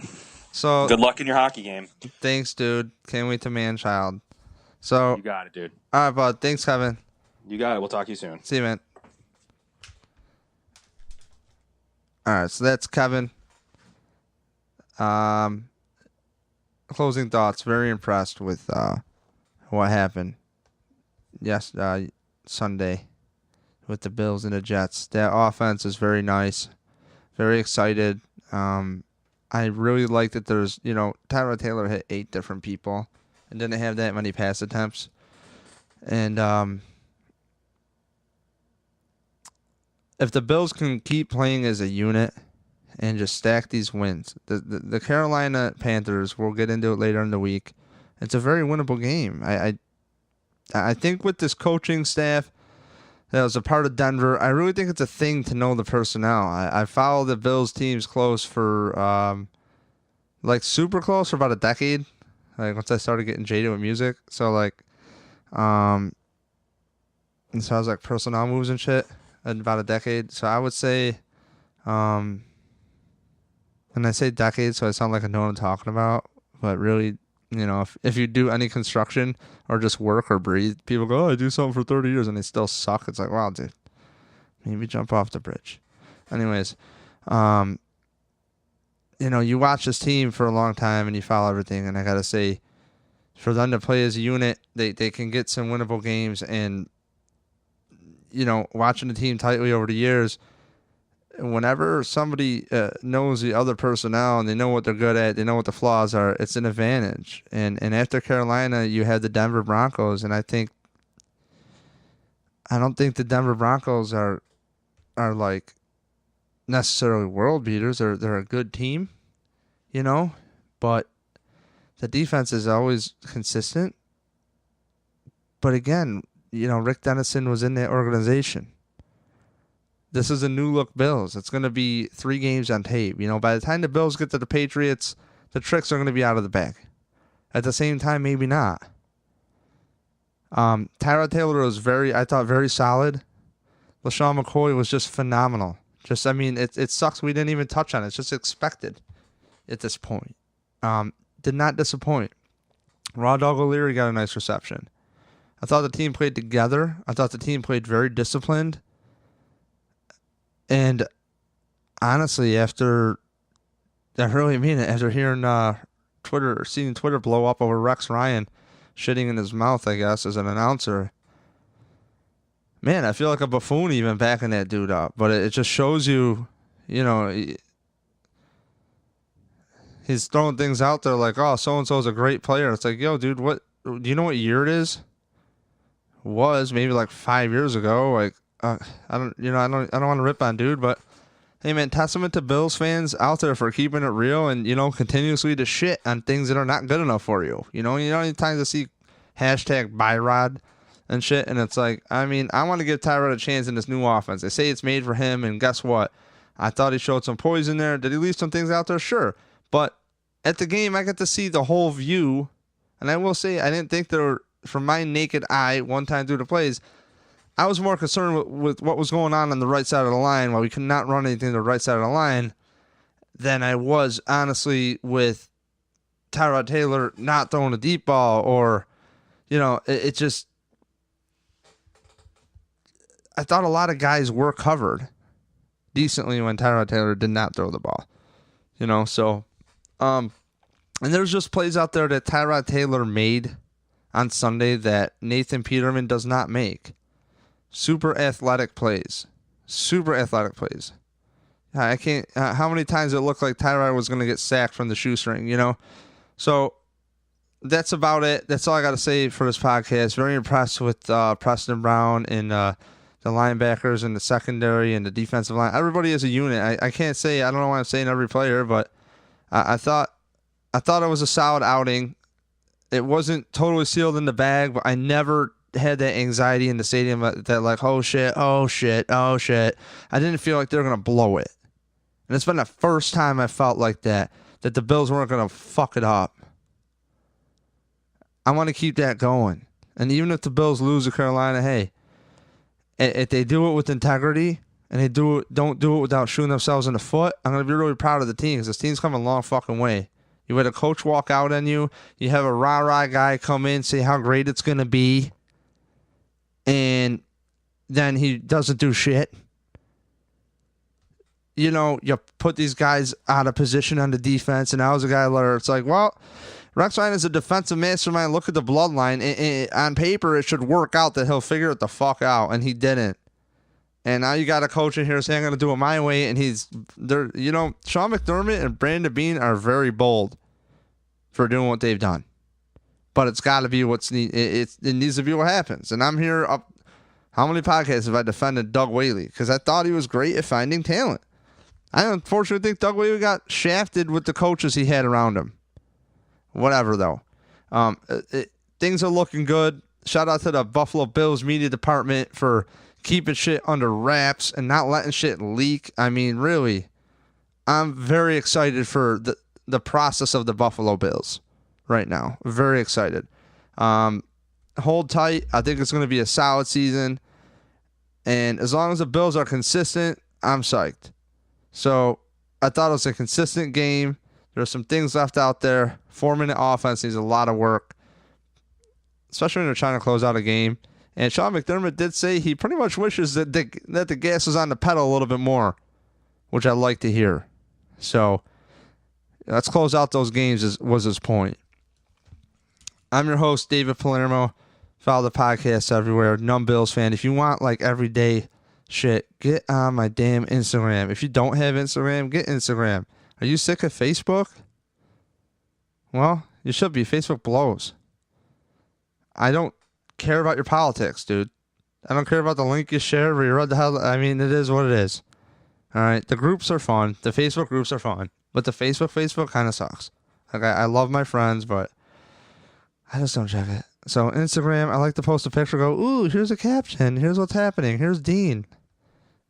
So Good luck in your hockey game. Thanks, dude. Can't wait to man-child. So You got it, dude. all right, bud. Thanks, Kevin. You got it. We'll talk to you soon. See you, man. All right, so that's Kevin. Closing thoughts. Very impressed with what happened Sunday with the Bills and the Jets. That offense is very nice. Very excited. I really like that there's, Tyrod Taylor hit 8 different people and didn't have that many pass attempts. And if the Bills can keep playing as a unit and just stack these wins, the Carolina Panthers, we'll get into it later in the week, it's a very winnable game. I think with this coaching staff that was a part of Denver, I really think it's a thing to know the personnel. I follow the Bills teams close for, super close for about a decade. Like, once I started getting jaded with music. So, and so I was like personnel moves and shit in about a decade. So I would say, and I say decade, so I sound like I know what I'm talking about. But really, if you do any construction or just work or breathe, people go, oh, I do something for 30 years and they still suck. It's like, wow, dude, maybe jump off the bridge. Anyways, you watch this team for a long time and you follow everything. And I got to say, for them to play as a unit, they can get some winnable games. And, watching the team tightly over the years, whenever somebody knows the other personnel and they know what they're good at, they know what the flaws are, it's an advantage. And after Carolina, you had the Denver Broncos, and I don't think the Denver Broncos are like necessarily world beaters. They're a good team, but the defense is always consistent. But again, Rick Dennison was in that organization. This is a new look Bills. It's going to be 3 games on tape. By the time the Bills get to the Patriots, the tricks are going to be out of the bag. At the same time, maybe not. Tyrod Taylor was I thought very solid. LaShawn McCoy was just phenomenal. It sucks we didn't even touch on it. It's just expected at this point. Did not disappoint. Raw Dog O'Leary got a nice reception. I thought the team played together. I thought the team played very disciplined. And honestly, after hearing Twitter or seeing Twitter blow up over Rex Ryan shitting in his mouth, I guess, as an announcer, man, I feel like a buffoon even backing that dude up. But it just shows you, he's throwing things out there like, oh, so-and-so's a great player. It's like, yo, dude, do you know what year it is? Was maybe like 5 years ago. Like, I don't want to rip on dude, but hey, man, testament to Bills fans out there for keeping it real and, continuously to shit on things that are not good enough for you. Times to see hashtag Byrod and shit, and it's like, I want to give Tyrod a chance in this new offense. They say it's made for him, and guess what? I thought he showed some poise in there. Did he leave some things out there? Sure. But at the game, I get to see the whole view And I will say, I didn't think there were, from my naked eye, one time through the plays, I was more concerned with what was going on the right side of the line while we could not run anything to the right side of the line than I was, honestly, with Tyrod Taylor not throwing a deep ball or, it just, I thought a lot of guys were covered decently when Tyrod Taylor did not throw the ball, so, and there's just plays out there that Tyrod Taylor made on Sunday that Nathan Peterman does not make. Super athletic plays. I can't, how many times it looked like Tyrod was going to get sacked from the shoestring, So that's about it. That's all I got to say for this podcast. Very impressed with Preston Brown and the linebackers and the secondary and the defensive line. Everybody is a unit. I can't say, I don't know why I'm saying every player, but I thought it was a solid outing. It wasn't totally sealed in the bag, but I never had that anxiety in the stadium that like, oh shit. I didn't feel like they were going to blow it. And it's been the first time I felt like that the Bills weren't going to fuck it up. I want to keep that going. And even if the Bills lose to Carolina, hey, if they do it with integrity and they don't do it without shooting themselves in the foot, I'm going to be really proud of the team because this team's come a long fucking way. You had a coach walk out on you. You have a rah-rah guy come in, say how great it's going to be. And then he doesn't do shit. You put these guys out of position on the defense, and I was a guy where it's like, well, Rex Ryan is a defensive mastermind. Look at the bloodline. On paper, it should work out that he'll figure it the fuck out, and he didn't. And now you got a coach in here saying, I'm going to do it my way, and he's there. Sean McDermott and Brandon Beane are very bold for doing what they've done. But it's got to be what's needed. It needs to be what happens. And I'm here up. How many podcasts have I defended Doug Whaley? Because I thought he was great at finding talent. I unfortunately think Doug Whaley got shafted with the coaches he had around him. Whatever, though. Things are looking good. Shout out to the Buffalo Bills media department for keeping shit under wraps and not letting shit leak. I mean, really, I'm very excited for the process of the Buffalo Bills right now. Very excited. Hold tight. I think it's going to be a solid season. And as long as the Bills are consistent, I'm psyched. So I thought it was a consistent game. There are some things left out there. 4-minute offense needs a lot of work, especially when they're trying to close out a game. And Sean McDermott did say he pretty much wishes that the gas was on the pedal a little bit more, which I like to hear. So let's close out those games was his point. I'm your host, David Palermo. Follow the podcast everywhere. Numb Bills fan. If you want like everyday shit, get on my damn Instagram. If you don't have Instagram, get Instagram. Are you sick of Facebook? Well, you should be. Facebook blows. I don't care about your politics, dude. I don't care about the link you share where you read the hell. I mean, it is what it is. All right, the groups are fun. The Facebook groups are fun, but the Facebook kind of sucks. Like I love my friends, but I just don't check it. So Instagram, I like to post a picture. Go, ooh, here's a caption. Here's what's happening. Here's Dean.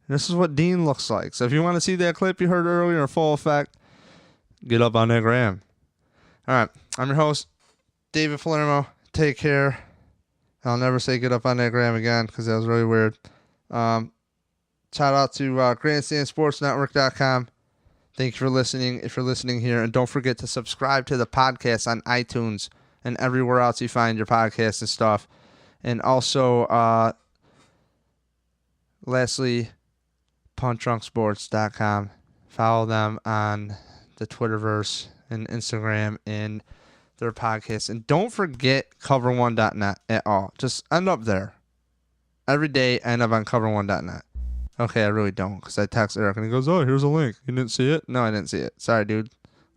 This is what Dean looks like. So if you want to see that clip you heard earlier in full effect, get up on that gram. All right, I'm your host, David Palermo. Take care. I'll never say get up on that gram again because that was really weird. Shout out to GrandstandSportsNetwork.com. Thank you for listening. If you're listening here, and don't forget to subscribe to the podcast on iTunes and everywhere else you find your podcasts and stuff. And also, lastly, PuntDrunkSports.com. Follow them on the Twitterverse and Instagram and their podcast. And don't forget cover1.net at all. Just end up there. Every day, end up on cover1.net. Okay, I really don't, because I text Eric and he goes, oh, here's a link. You didn't see it? No, I didn't see it. Sorry, dude.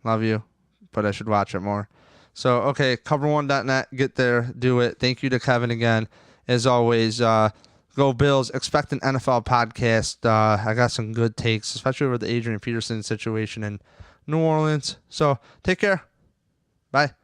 Love you, but I should watch it more. So, okay, cover1.net. Get there. Do it. Thank you to Kevin again. As always, go Bills. Expect an NFL podcast. I got some good takes, especially over the Adrian Peterson situation in New Orleans. So, take care. Bye.